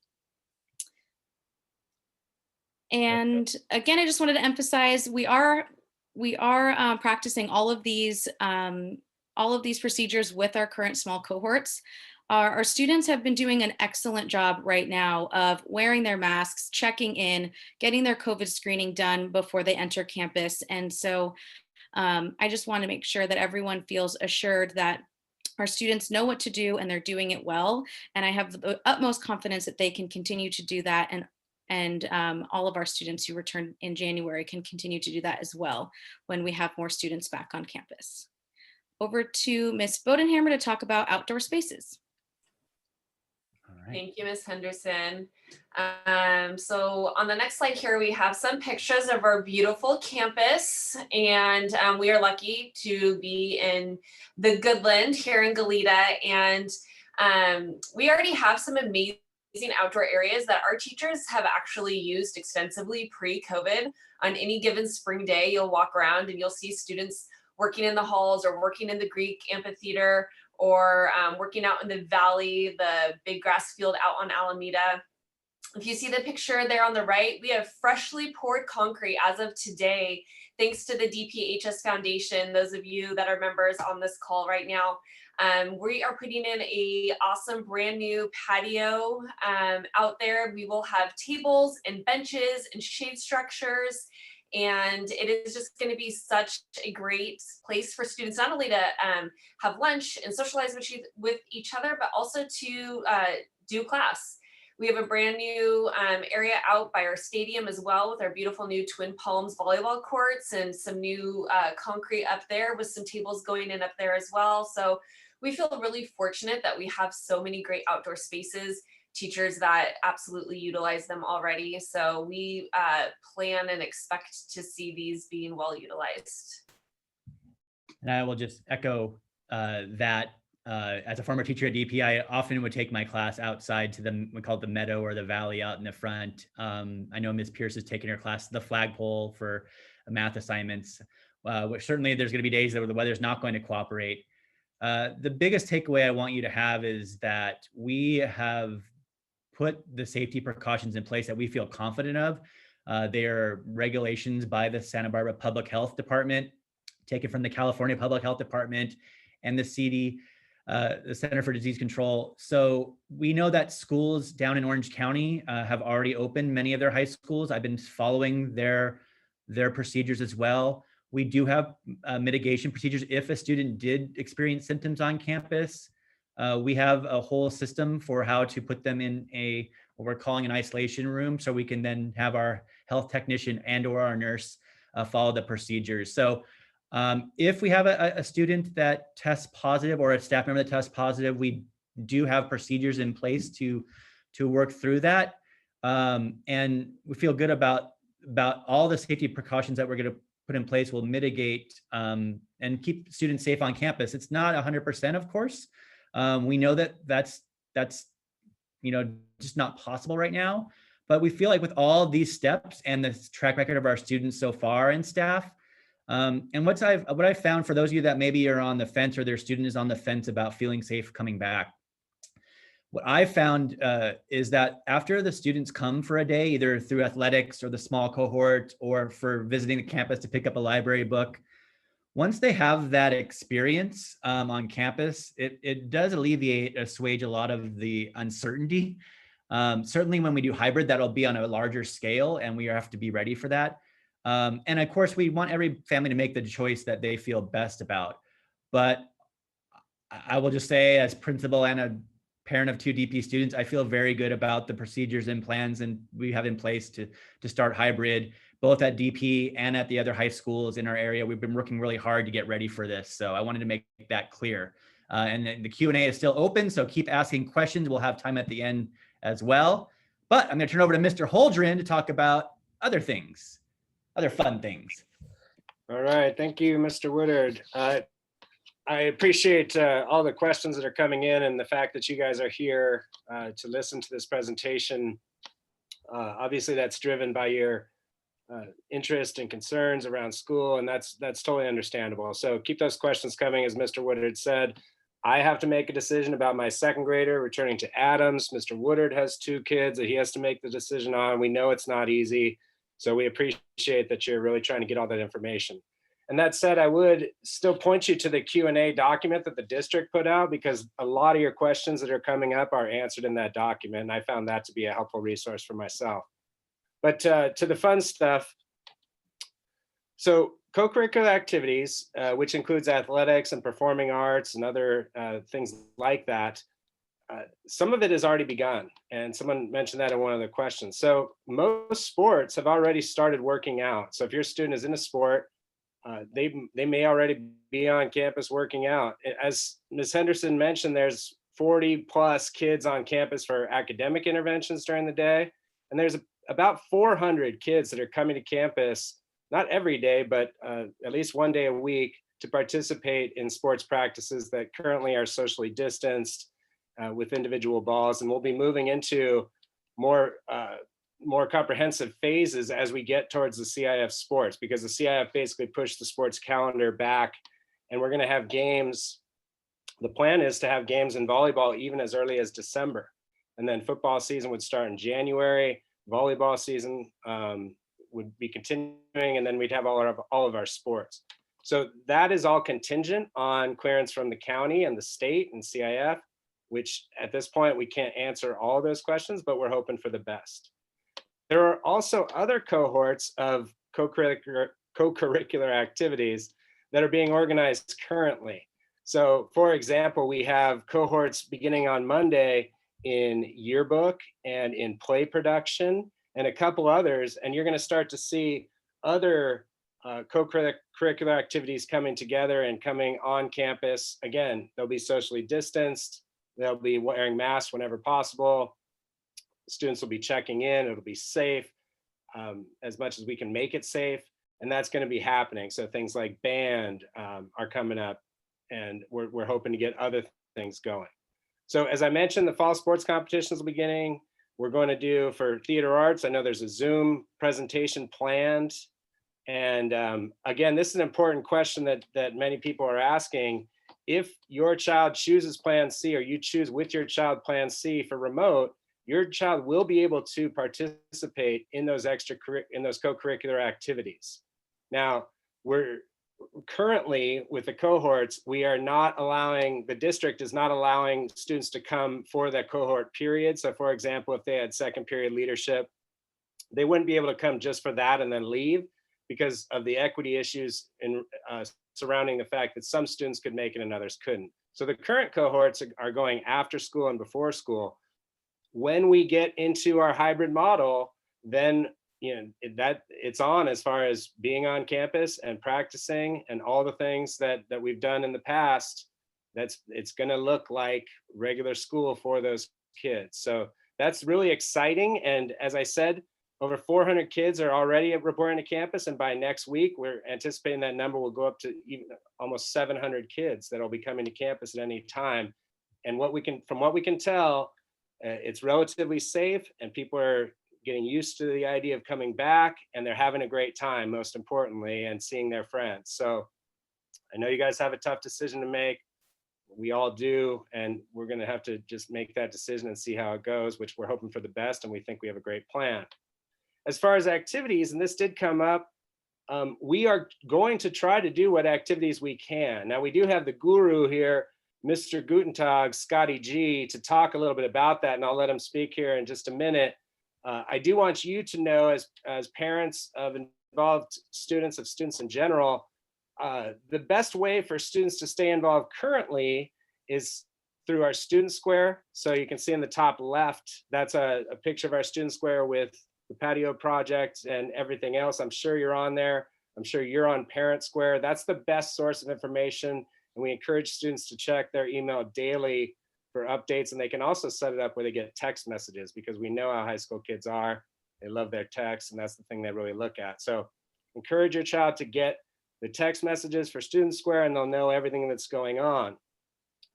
And again, I just wanted to emphasize, we are practicing all of these procedures with our current small cohorts. Our students have been doing an excellent job right now of wearing their masks, checking in, getting their COVID screening done before they enter campus. And so I just want to make sure that everyone feels assured that our students know what to do and they're doing it well. And I have the utmost confidence that they can continue to do that, and all of our students who return in January can continue to do that as well when we have more students back on campus. Over to Ms. Bodenhammer to talk about outdoor spaces. All right. Thank you, Ms. Henderson. So on the next slide here, we have some pictures of our beautiful campus, and we are lucky to be in the Goodland here in Goleta, and we already have some amazing outdoor areas that our teachers have actually used extensively pre-COVID. On any given spring day, you'll walk around and you'll see students working in the halls or working in the Greek amphitheater or working out in the valley, the big grass field out on Alameda. If you see the picture there on the right, we have freshly poured concrete as of today, thanks to the DPHS Foundation. Those of you that are members on this call right now, we are putting in a awesome brand new patio out there. We will have tables and benches and shade structures. And it is just going to be such a great place for students, not only to have lunch and socialize with each other, but also to do class. We have a brand new area out by our stadium as well, with our beautiful new Twin Palms volleyball courts and some new concrete up there with some tables going in up there as well. So we feel really fortunate that we have so many great outdoor spaces, teachers that absolutely utilize them already. So we plan and expect to see these being well utilized. And I will just echo that. As a former teacher at DP, I often would take my class outside to we call it the meadow or the valley out in the front. I know Ms. Pierce has taken her class to the flagpole for math assignments, which certainly there's going to be days that the weather's not going to cooperate. The biggest takeaway I want you to have is that we have put the safety precautions in place that we feel confident of. They are regulations by the Santa Barbara Public Health Department, taken from the California Public Health Department and the CD, the Center for Disease Control. So we know that schools down in Orange County have already opened many of their high schools. I've been following their procedures as well. We do have mitigation procedures if a student did experience symptoms on campus. We have a whole system for how to put them in what we're calling an isolation room, so we can then have our health technician and or our nurse follow the procedures. So if we have a student that tests positive or a staff member that tests positive, we do have procedures in place to work through that. And we feel good about about all the safety precautions that we're going to put in place will mitigate and keep students safe on campus. It's not 100%, of course. We know that that's just not possible right now. But we feel like with all these steps and the track record of our students so far and staff, and what I've found for those of you that maybe are on the fence or their student is on the fence about feeling safe coming back, what I found is that after the students come for a day, either through athletics or the small cohort or for visiting the campus to pick up a library book, once they have that experience on campus, it does alleviate, assuage a lot of the uncertainty. Certainly when we do hybrid, that'll be on a larger scale and we have to be ready for that. And of course, we want every family to make the choice that they feel best about. But I will just say, as principal and a parent of 2 DP students, I feel very good about the procedures and plans and we have in place to start hybrid, both at DP and at the other high schools in our area. We've been working really hard to get ready for this. So I wanted to make that clear. And the Q&A is still open, so keep asking questions. We'll have time at the end as well. But I'm going to turn over to Mr. Holdren to talk about other things, other fun things. All right, thank you, Mr. Woodard. I appreciate all the questions that are coming in and the fact that you guys are here to listen to this presentation. Obviously, that's driven by your interest and concerns around school, and that's totally understandable. So keep those questions coming. As Mr. Woodard said, I have to make a decision about my second grader returning to Adams. Mr. Woodard has 2 kids that he has to make the decision on. We know it's not easy, so we appreciate that you're really trying to get all that information. And that said, I would still point you to the Q&A document that the district put out, because a lot of your questions that are coming up are answered in that document. And I found that to be a helpful resource for myself. But to the fun stuff. So co-curricular activities, which includes athletics and performing arts and other things like that, some of it has already begun. And someone mentioned that in one of the questions. So most sports have already started working out. So if your student is in a sport, they may already be on campus working out. As Ms. Henderson mentioned, there's 40 plus kids on campus for academic interventions during the day. And there's about 400 kids that are coming to campus, not every day, but at least one day a week to participate in sports practices that currently are socially distanced with individual balls. And we'll be moving into more comprehensive phases as we get towards the CIF sports, because the CIF basically pushed the sports calendar back, and we're going to have games. The plan is to have games in volleyball even as early as December, and then football season would start in January. Volleyball season would be continuing, and then we'd have all of our sports. So that is all contingent on clearance from the county and the state and CIF, which at this point we can't answer all those questions, but we're hoping for the best. There are also other cohorts of co-curricular activities that are being organized currently. So for example, we have cohorts beginning on Monday in yearbook and in play production and a couple others, and you're going to start to see other co-curricular activities coming together and coming on campus. Again, they'll be socially distanced, they'll be wearing masks whenever possible. Students will be checking in, it'll be safe as much as we can make it safe, and that's going to be happening. So things like band are coming up, and we're hoping to get other things going. So as I mentioned, the fall sports competitions will be beginning. We're going to do for theater arts, I know there's a Zoom presentation planned. And again, this is an important question that many people are asking. If your child chooses Plan C, or you choose with your child Plan C for remote, your child will be able to participate in those co-curricular activities. Now, we're currently with the cohorts, the district is not allowing students to come for that cohort period. So for example, if they had second period leadership, they wouldn't be able to come just for that and then leave, because of the equity issues surrounding the fact that some students could make it and others couldn't. So the current cohorts are going after school and before school. When we get into our hybrid model, then it's on as far as being on campus and practicing and all the things that we've done in the past. It's going to look like regular school for those kids. So that's really exciting. And as I said, Over 400 kids are already reporting to campus, and by next week, we're anticipating that number will go up to even almost 700 kids that will be coming to campus at any time. And from what we can tell, it's relatively safe, and people are getting used to the idea of coming back, and they're having a great time, most importantly, and seeing their friends. So I know you guys have a tough decision to make. We all do, and we're going to have to just make that decision and see how it goes, which we're hoping for the best, and we think we have a great plan. As far as activities, and this did come up, we are going to try to do what activities we can. Now, we do have the guru here, Mr. Gutentag, Scotty G, to talk a little bit about that, and I'll let him speak here in just a minute. I do want you to know, as parents of involved students, of students in general, the best way for students to stay involved currently is through our student square. So you can see in the top left, that's a picture of our student square with the patio project and everything else. I'm sure you're on there. I'm sure you're on Parent Square. That's the best source of information. And we encourage students to check their email daily for updates. And they can also set it up where they get text messages, because we know how high school kids are. They love their texts, and that's the thing they really look at. So encourage your child to get the text messages for Student Square, and they'll know everything that's going on.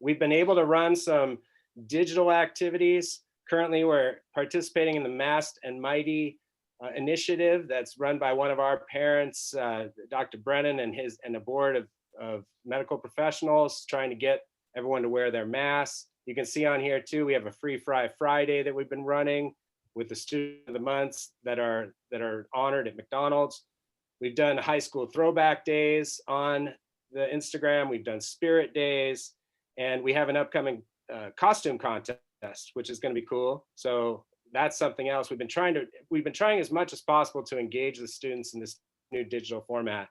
We've been able to run some digital activities. Currently, we're participating in the Masked and Mighty initiative that's run by one of our parents, Dr. Brennan, and a board of medical professionals, trying to get everyone to wear their masks. You can see on here too, we have a Free Fry Friday that we've been running with the Student of the Months that are honored at McDonald's. We've done high school throwback days on the Instagram. We've done spirit days, and we have an upcoming costume contest, which is going to be cool. So that's something else. We've been trying as much as possible to engage the students in this new digital format.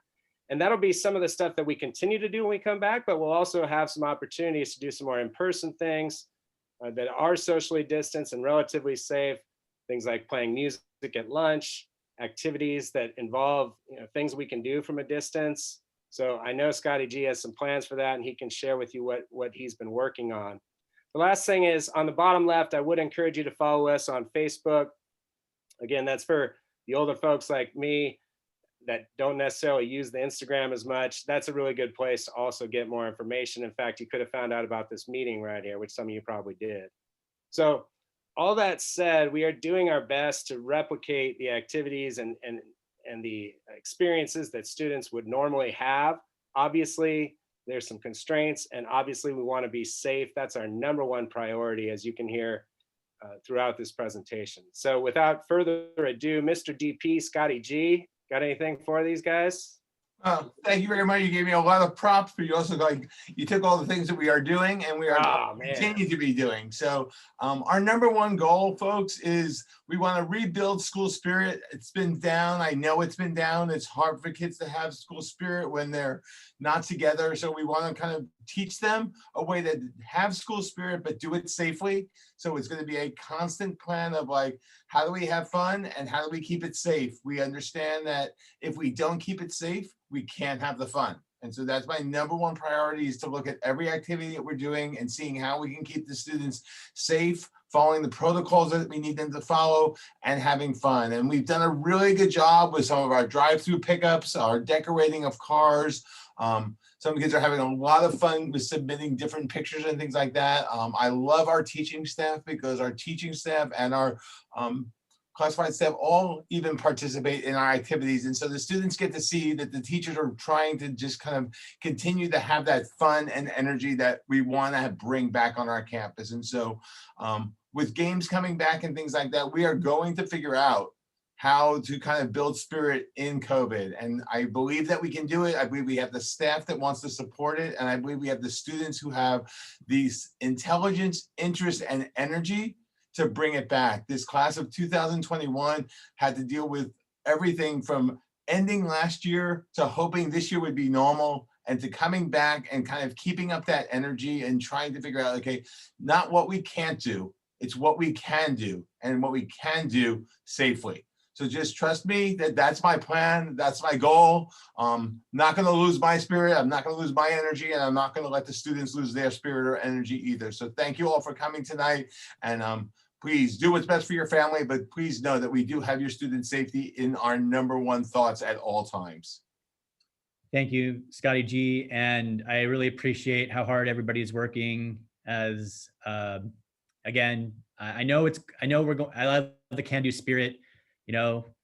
And that'll be some of the stuff that we continue to do when we come back, but we'll also have some opportunities to do some more in-person things that are socially distanced and relatively safe. Things like playing music at lunch, activities that involve things we can do from a distance. So I know Scotty G has some plans for that, and he can share with you what he's been working on. The last thing is, on the bottom left, I would encourage you to follow us on Facebook. Again, that's for the older folks like me that don't necessarily use the Instagram as much. That's a really good place to also get more information. In fact, you could have found out about this meeting right here, which some of you probably did. So all that said, we are doing our best to replicate the activities and the experiences that students would normally have. Obviously, there's some constraints, and obviously we want to be safe. That's our #1 priority, as you can hear throughout this presentation. So without further ado, Mr. DP, Scotty G, got anything for these guys? Thank you very much. You gave me a lot of props, but you also you took all the things that we are doing and we are continue to be doing. So our #1 goal, folks, is we want to rebuild school spirit. It's been down. I know it's been down. It's hard for kids to have school spirit when they're not together. So we want to kind of teach them a way to have school spirit, but do it safely. So it's going to be a constant plan of how do we have fun and how do we keep it safe? We understand that if we don't keep it safe, we can't have the fun. And so that's my #1 priority, is to look at every activity that we're doing and seeing how we can keep the students safe, following the protocols that we need them to follow, and having fun. And we've done a really good job with some of our drive-through pickups, our decorating of cars. Some kids are having a lot of fun with submitting different pictures and things like that. I love our teaching staff, because our teaching staff and our classified staff all even participate in our activities. And so the students get to see that the teachers are trying to just kind of continue to have that fun and energy that we want to bring back on our campus. And so with games coming back and things like that, we are going to figure out how to kind of build spirit in COVID. And I believe that we can do it. I believe we have the staff that wants to support it. And I believe we have the students who have these intelligence, interest, and energy to bring it back. This class of 2021 had to deal with everything from ending last year to hoping this year would be normal, and to coming back and kind of keeping up that energy and trying to figure out, okay, not what we can't do, it's what we can do, and what we can do safely. So just trust me that that's my plan, that's my goal. Not gonna lose my spirit, I'm not gonna lose my energy, and I'm not gonna let the students lose their spirit or energy either. So thank you all for coming tonight, and please do what's best for your family, but please know that we do have your student safety in our #1 thoughts at all times. Thank you, Scotty G. And I really appreciate how hard everybody is working. As again, I know we're going. I love the can-do spirit. You know,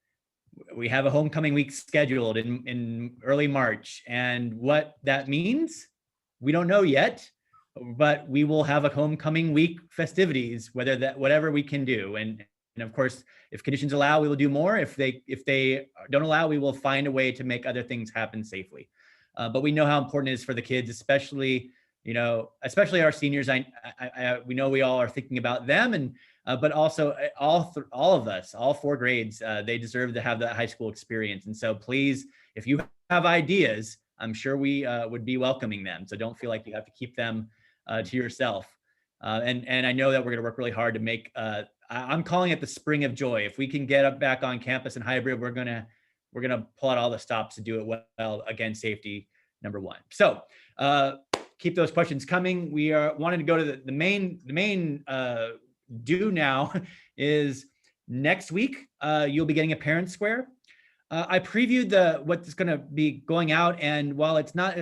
we have a homecoming week scheduled in early March, and what that means, we don't know yet. But we will have a homecoming week festivities, whatever we can do, and of course, if conditions allow, we will do more. If they don't allow, we will find a way to make other things happen safely. But we know how important it is for the kids, especially our seniors. We know we all are thinking about them, and but also all of us, all 4 grades, they deserve to have that high school experience. And so please, if you have ideas, I'm sure we would be welcoming them. So don't feel like you have to keep them to yourself. And I know that we're going to work really hard to make, I'm calling it the spring of joy. If we can get up back on campus and hybrid, we're going to pull out all the stops to do it well. Again, safety, #1. So keep those questions coming. We are wanting to go to the main due now is next week. You'll be getting a parent square. I previewed what's going to be going out, and while it's not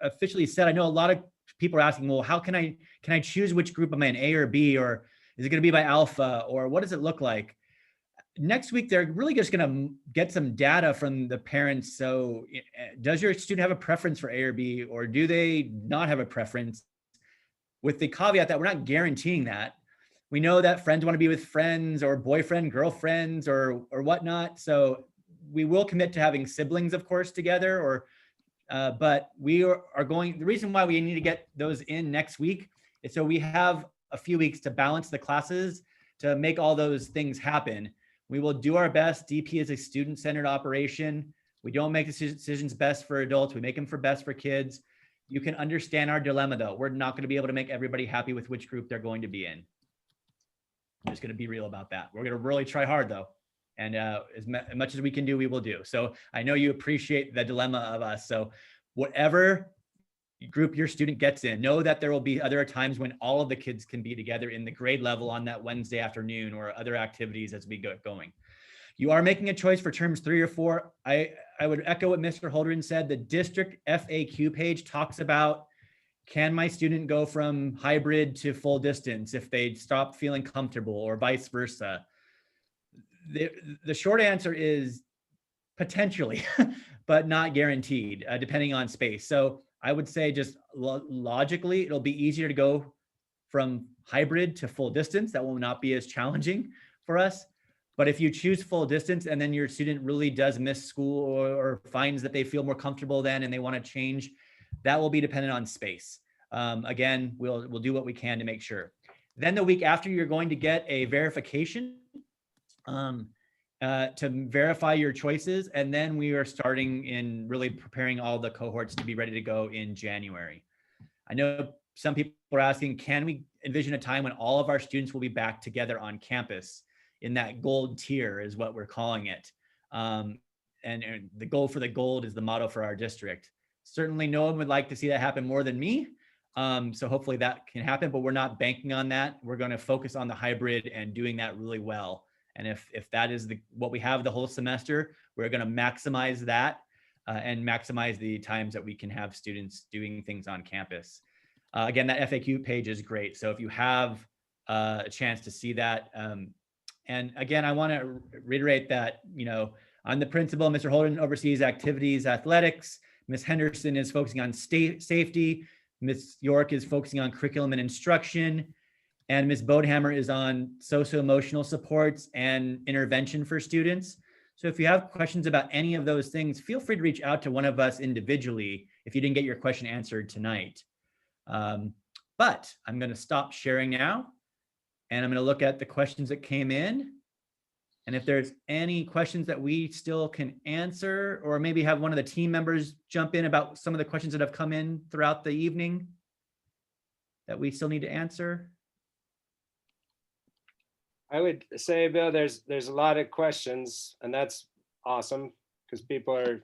officially said, I know a lot of people are asking, well, how can I choose which group am I in, A or B, or is it going to be by alpha, or what does it look like? Next week, they're really just going to get some data from the parents. So does your student have a preference for A or B, or do they not have a preference? With the caveat that we're not guaranteeing that. We know that friends want to be with friends, or boyfriend, girlfriends, or whatnot. So we will commit to having siblings, of course, together, but we are going, the reason why we need to get those in next week is so we have a few weeks to balance the classes to make all those things happen. We will do our best. DP is a student-centered operation. We don't make decisions best for adults. We make them best for kids. You can understand our dilemma, though. We're not going to be able to make everybody happy with which group they're going to be in. I'm just going to be real about that. We're going to really try hard, though. And as much as we can do, we will do. So I know you appreciate the dilemma of us. So whatever group your student gets in, know that there will be other times when all of the kids can be together in the grade level on that Wednesday afternoon, or other activities as we get going. You are making a choice for terms 3 or 4. I would echo what Mr. Holdren said. The district FAQ page talks about, can my student go from hybrid to full distance if they stop feeling comfortable, or vice versa? The short answer is potentially, but not guaranteed, depending on space. So I would say just logically, it'll be easier to go from hybrid to full distance. That will not be as challenging for us. But if you choose full distance and then your student really does miss school, or finds that they feel more comfortable then and they want to change, that will be dependent on space. Again, we'll do what we can to make sure. Then the week after, you're going to get a verification to verify your choices. And then we are starting in really preparing all the cohorts to be ready to go in January. I know some people are asking, can we envision a time when all of our students will be back together on campus in that gold tier, is what we're calling it. And the goal for the gold is the motto for our district. Certainly no one would like to see that happen more than me. So hopefully that can happen, but we're not banking on that. We're going to focus on the hybrid and doing that really well. And if that is what we have the whole semester, we're going to maximize that and maximize the times that we can have students doing things on campus. Again, that FAQ page is great. So if you have a chance to see that, and again, I want to reiterate that, I'm the principal. Mr. Holden oversees activities, athletics. Ms. Henderson is focusing on safety. Ms. York is focusing on curriculum and instruction. And Ms. Bodehammer is on socio-emotional supports and intervention for students. So if you have questions about any of those things, feel free to reach out to one of us individually if you didn't get your question answered tonight. But I'm going to stop sharing now, and I'm going to look at the questions that came in. And if there's any questions that we still can answer, or maybe have one of the team members jump in about some of the questions that have come in throughout the evening that we still need to answer. I would say, Bill, there's a lot of questions, and that's awesome because people are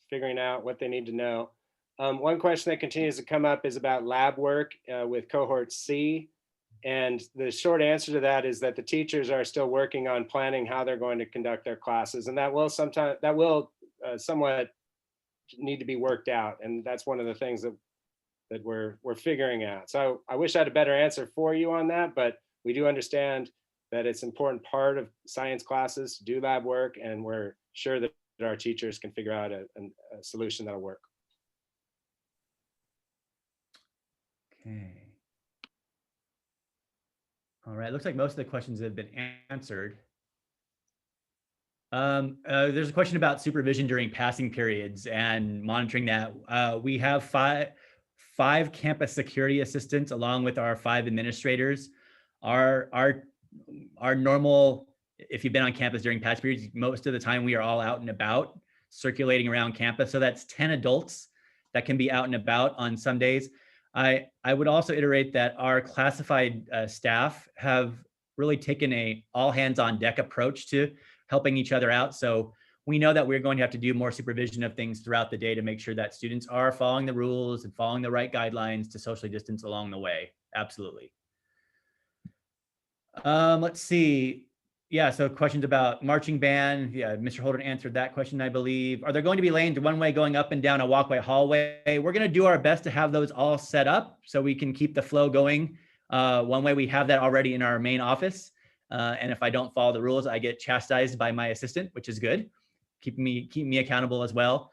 figuring out what they need to know. One question that continues to come up is about lab work with cohort C. And the short answer to that is that the teachers are still working on planning how they're going to conduct their classes, and that will somewhat need to be worked out. And that's one of the things that we're figuring out. So I wish I had a better answer for you on that, but we do understand that it's an important part of science classes to do lab work, and we're sure that our teachers can figure out a solution that'll work. Okay. All right, looks like most of the questions have been answered. There's a question about supervision during passing periods and monitoring that. We have five campus security assistants along with our 5 administrators. Our normal, if you've been on campus during pass periods, most of the time we are all out and about circulating around campus. So that's 10 adults that can be out and about on some days. I would also iterate that our classified staff have really taken a all hands on deck approach to helping each other out. So we know that we're going to have to do more supervision of things throughout the day to make sure that students are following the rules and following the right guidelines to socially distance along the way. Absolutely. Let's see. Yeah, so questions about marching band. Yeah, Mr. Holder answered that question, I believe. Are there going to be lanes one way going up and down a walkway hallway? We're going to do our best to have those all set up so we can keep the flow going. One way, we have that already in our main office. And if I don't follow the rules, I get chastised by my assistant, which is good. Keep me accountable as well.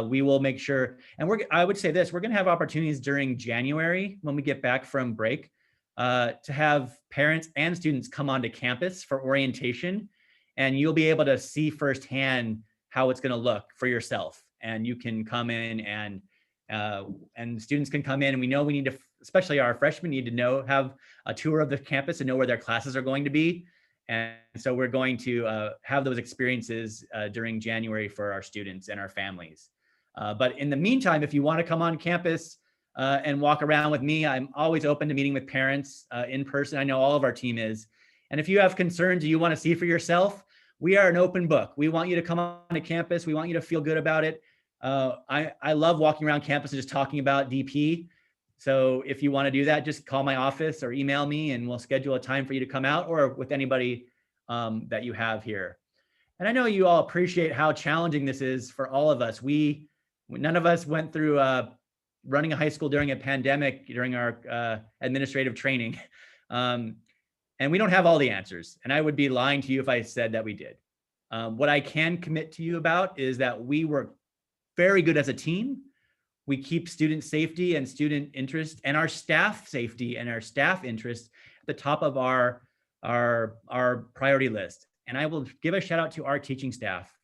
We will make sure, and I would say this, we're going to have opportunities during January when we get back from break to have parents and students come onto campus for orientation, and you'll be able to see firsthand how it's going to look for yourself. And you can come in and students can come in, and we know we need to, especially our freshmen, need to have a tour of the campus and know where their classes are going to be. And so we're going to have those experiences during January for our students and our families. But in the meantime, if you want to come on campus and walk around with me, I'm always open to meeting with parents in person. I know all of our team is. And if you have concerns you want to see for yourself, we are an open book. We want you to come on to campus. We want you to feel good about it. I love walking around campus and just talking about DP. So if you want to do that, just call my office or email me and we'll schedule a time for you to come out, or with anybody that you have here. And I know you all appreciate how challenging this is for all of us. None of us went through running a high school during a pandemic during our administrative training. And we don't have all the answers. And I would be lying to you if I said that we did. What I can commit to you about is that we work very good as a team. We keep student safety and student interest and our staff safety and our staff interest at the top of our priority list. And I will give a shout out to our teaching staff.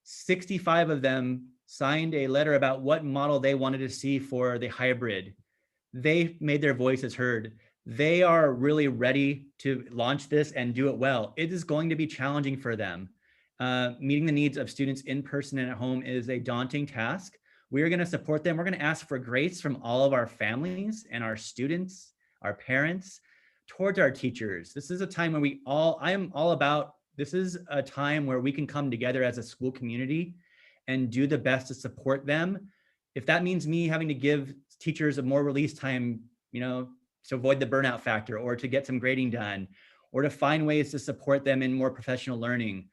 65 of them signed a letter about what model they wanted to see for the hybrid. They made their voices heard. They are really ready to launch this and do it well. It is going to be challenging for them. Meeting the needs of students in person and at home is a daunting task. We're going to support them. We're going to ask for grace from all of our families and our students, our parents, towards our teachers. This is a time when this is a time where we can come together as a school community and do the best to support them. If that means me having to give teachers a more release time, to avoid the burnout factor, or to get some grading done, or to find ways to support them in more professional learning,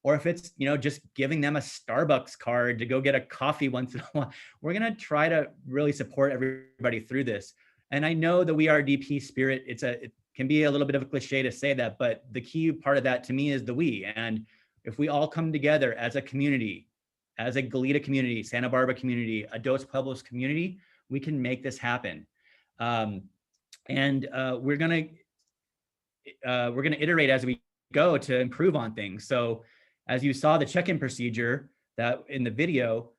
or if it's, just giving them a Starbucks card to go get a coffee once in a while, we're going to try to really support everybody through this. And I know that we are DP spirit. It can be a little bit of a cliche to say that, but the key part of that to me is the we. And if we all come together as a community, as a Goleta community, Santa Barbara community, a Dos Pueblos community, we can make this happen. We're gonna iterate as we go to improve on things. So as you saw, the check-in procedure that in the video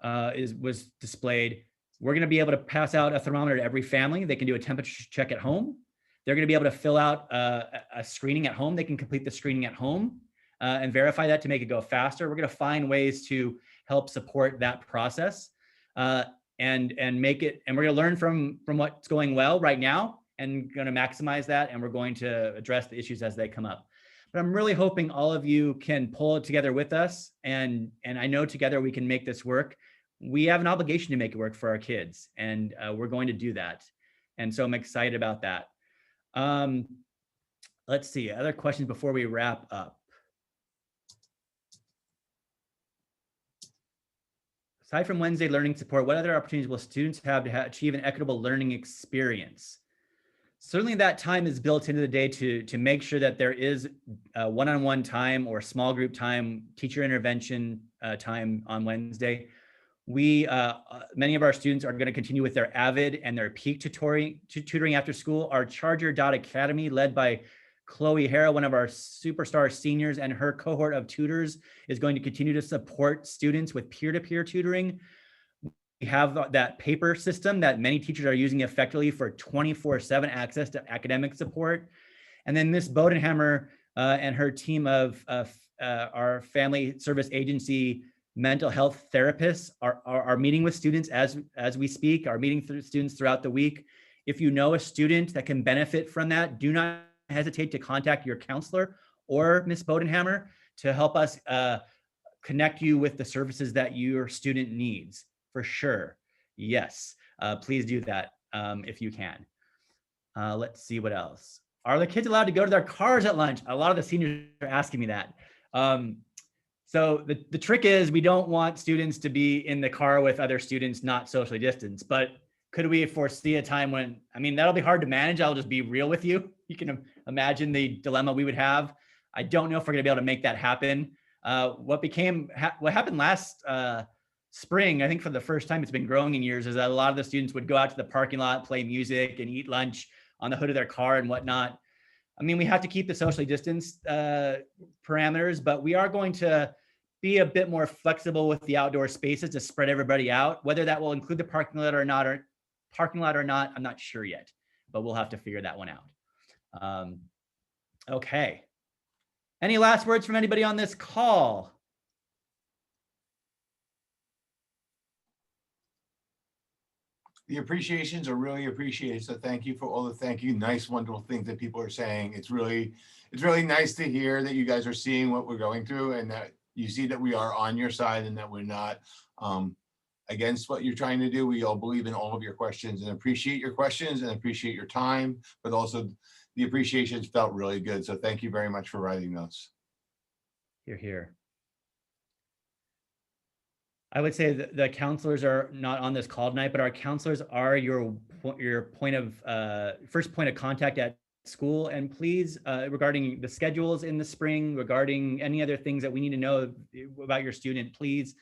was displayed, we're gonna be able to pass out a thermometer to every family. They can do a temperature check at home. They're gonna be able to fill out a screening at home. They can complete the screening at home and verify that to make it go faster. We're gonna find ways to help support that process and make it, and we're gonna learn from what's going well right now and gonna maximize that, and we're going to address the issues as they come up. But I'm really hoping all of you can pull it together with us, and I know together we can make this work. We have an obligation to make it work for our kids, and we're going to do that. And so I'm excited about that. Let's see, other questions before we wrap up. Aside from Wednesday learning support, what other opportunities will students have to achieve an equitable learning experience? Certainly that time is built into the day to make sure that there is one-on-one time or small group time, teacher intervention time on Wednesday. We, many of our students are going to continue with their AVID and their peak tutoring after school. Our Charger.Academy, led by Chloe Hara, one of our superstar seniors, and her cohort of tutors, is going to continue to support students with peer-to-peer tutoring. We have that paper system that many teachers are using effectively for 24/7 access to academic support. And then Ms. Bodenhammer and her team of our family service agency mental health therapists are meeting with students as we speak, are meeting through students throughout the week. If you know a student that can benefit from that, do not hesitate to contact your counselor or Ms. Bodenhammer to help us connect you with the services that your student needs. For sure. Yes, please do that if you can. Let's see what else. Are the kids allowed to go to their cars at lunch? A lot of the seniors are asking me that. So the trick is we don't want students to be in the car with other students not socially distanced, but could we foresee a time when, I mean, that'll be hard to manage. I'll just be real with you. You can imagine the dilemma we would have. I don't know if we're gonna be able to make that happen. What happened last spring, I think for the first time it's been growing in years, is that a lot of the students would go out to the parking lot, play music and eat lunch on the hood of their car and whatnot. I mean, we have to keep the socially distanced parameters, but we are going to be a bit more flexible with the outdoor spaces to spread everybody out. Whether that will include the parking lot or not, I'm not sure yet, but we'll have to figure that one out. Okay. Any last words from anybody on this call? The appreciations are really appreciated. So thank you for all the nice, wonderful things that people are saying. It's really nice to hear that you guys are seeing what we're going through and that you see that we are on your side and that we're not against what you're trying to do. We all believe in all of your questions and appreciate your questions and appreciate your time, but also the appreciations felt really good. So thank you very much for writing those. Hear, hear. I would say that the counselors are not on this call tonight, but our counselors are your first point of contact at school. And please, regarding the schedules in the spring, regarding any other things that we need to know about your student, please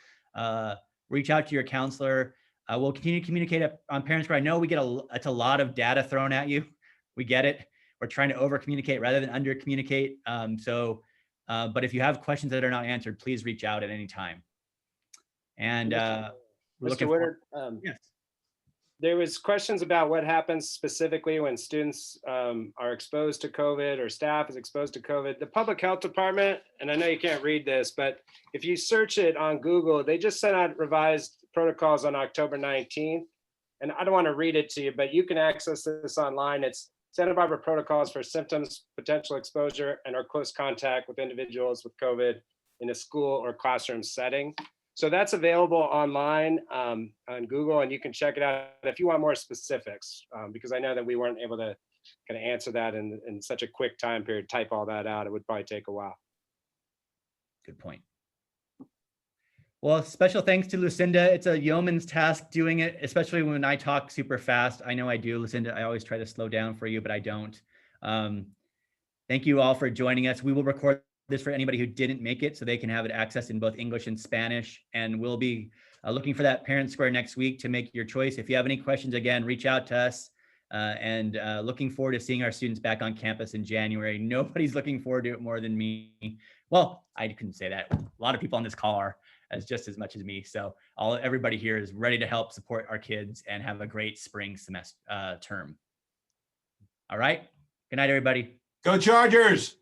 reach out to your counselor. We'll continue to communicate on Parents Square. I know we get it's a lot of data thrown at you. We get it. We're trying to over communicate rather than under communicate. But if you have questions that are not answered, please reach out at any time. And Mr. Woodard, yes. There was questions about what happens specifically when students are exposed to COVID or staff is exposed to COVID. The Public Health Department, and I know you can't read this, but if you search it on Google, they just sent out revised protocols on October 19th. And I don't want to read it to you, but you can access this online. It's Santa Barbara protocols for symptoms, potential exposure, and or close contact with individuals with COVID in a school or classroom setting. So that's available online on Google, and you can check it out if you want more specifics, because I know that we weren't able to kind of answer that in such a quick time period, type all that out. It would probably take a while. Good point. Well, special thanks to Lucinda. It's a yeoman's task doing it, especially when I talk super fast. I know I do, Lucinda. I always try to slow down for you, but I don't. Thank you all for joining us. We will record this for anybody who didn't make it so they can have it accessed in both English and Spanish. And we'll be looking for that Parent Square next week to make your choice. If you have any questions, again, reach out to us and looking forward to seeing our students back on campus in January. Nobody's looking forward to it more than me. Well, I couldn't say that. A lot of people on this call are just as much as me. So everybody here is ready to help support our kids and have a great spring semester term. All right. Good night, everybody. Go Chargers.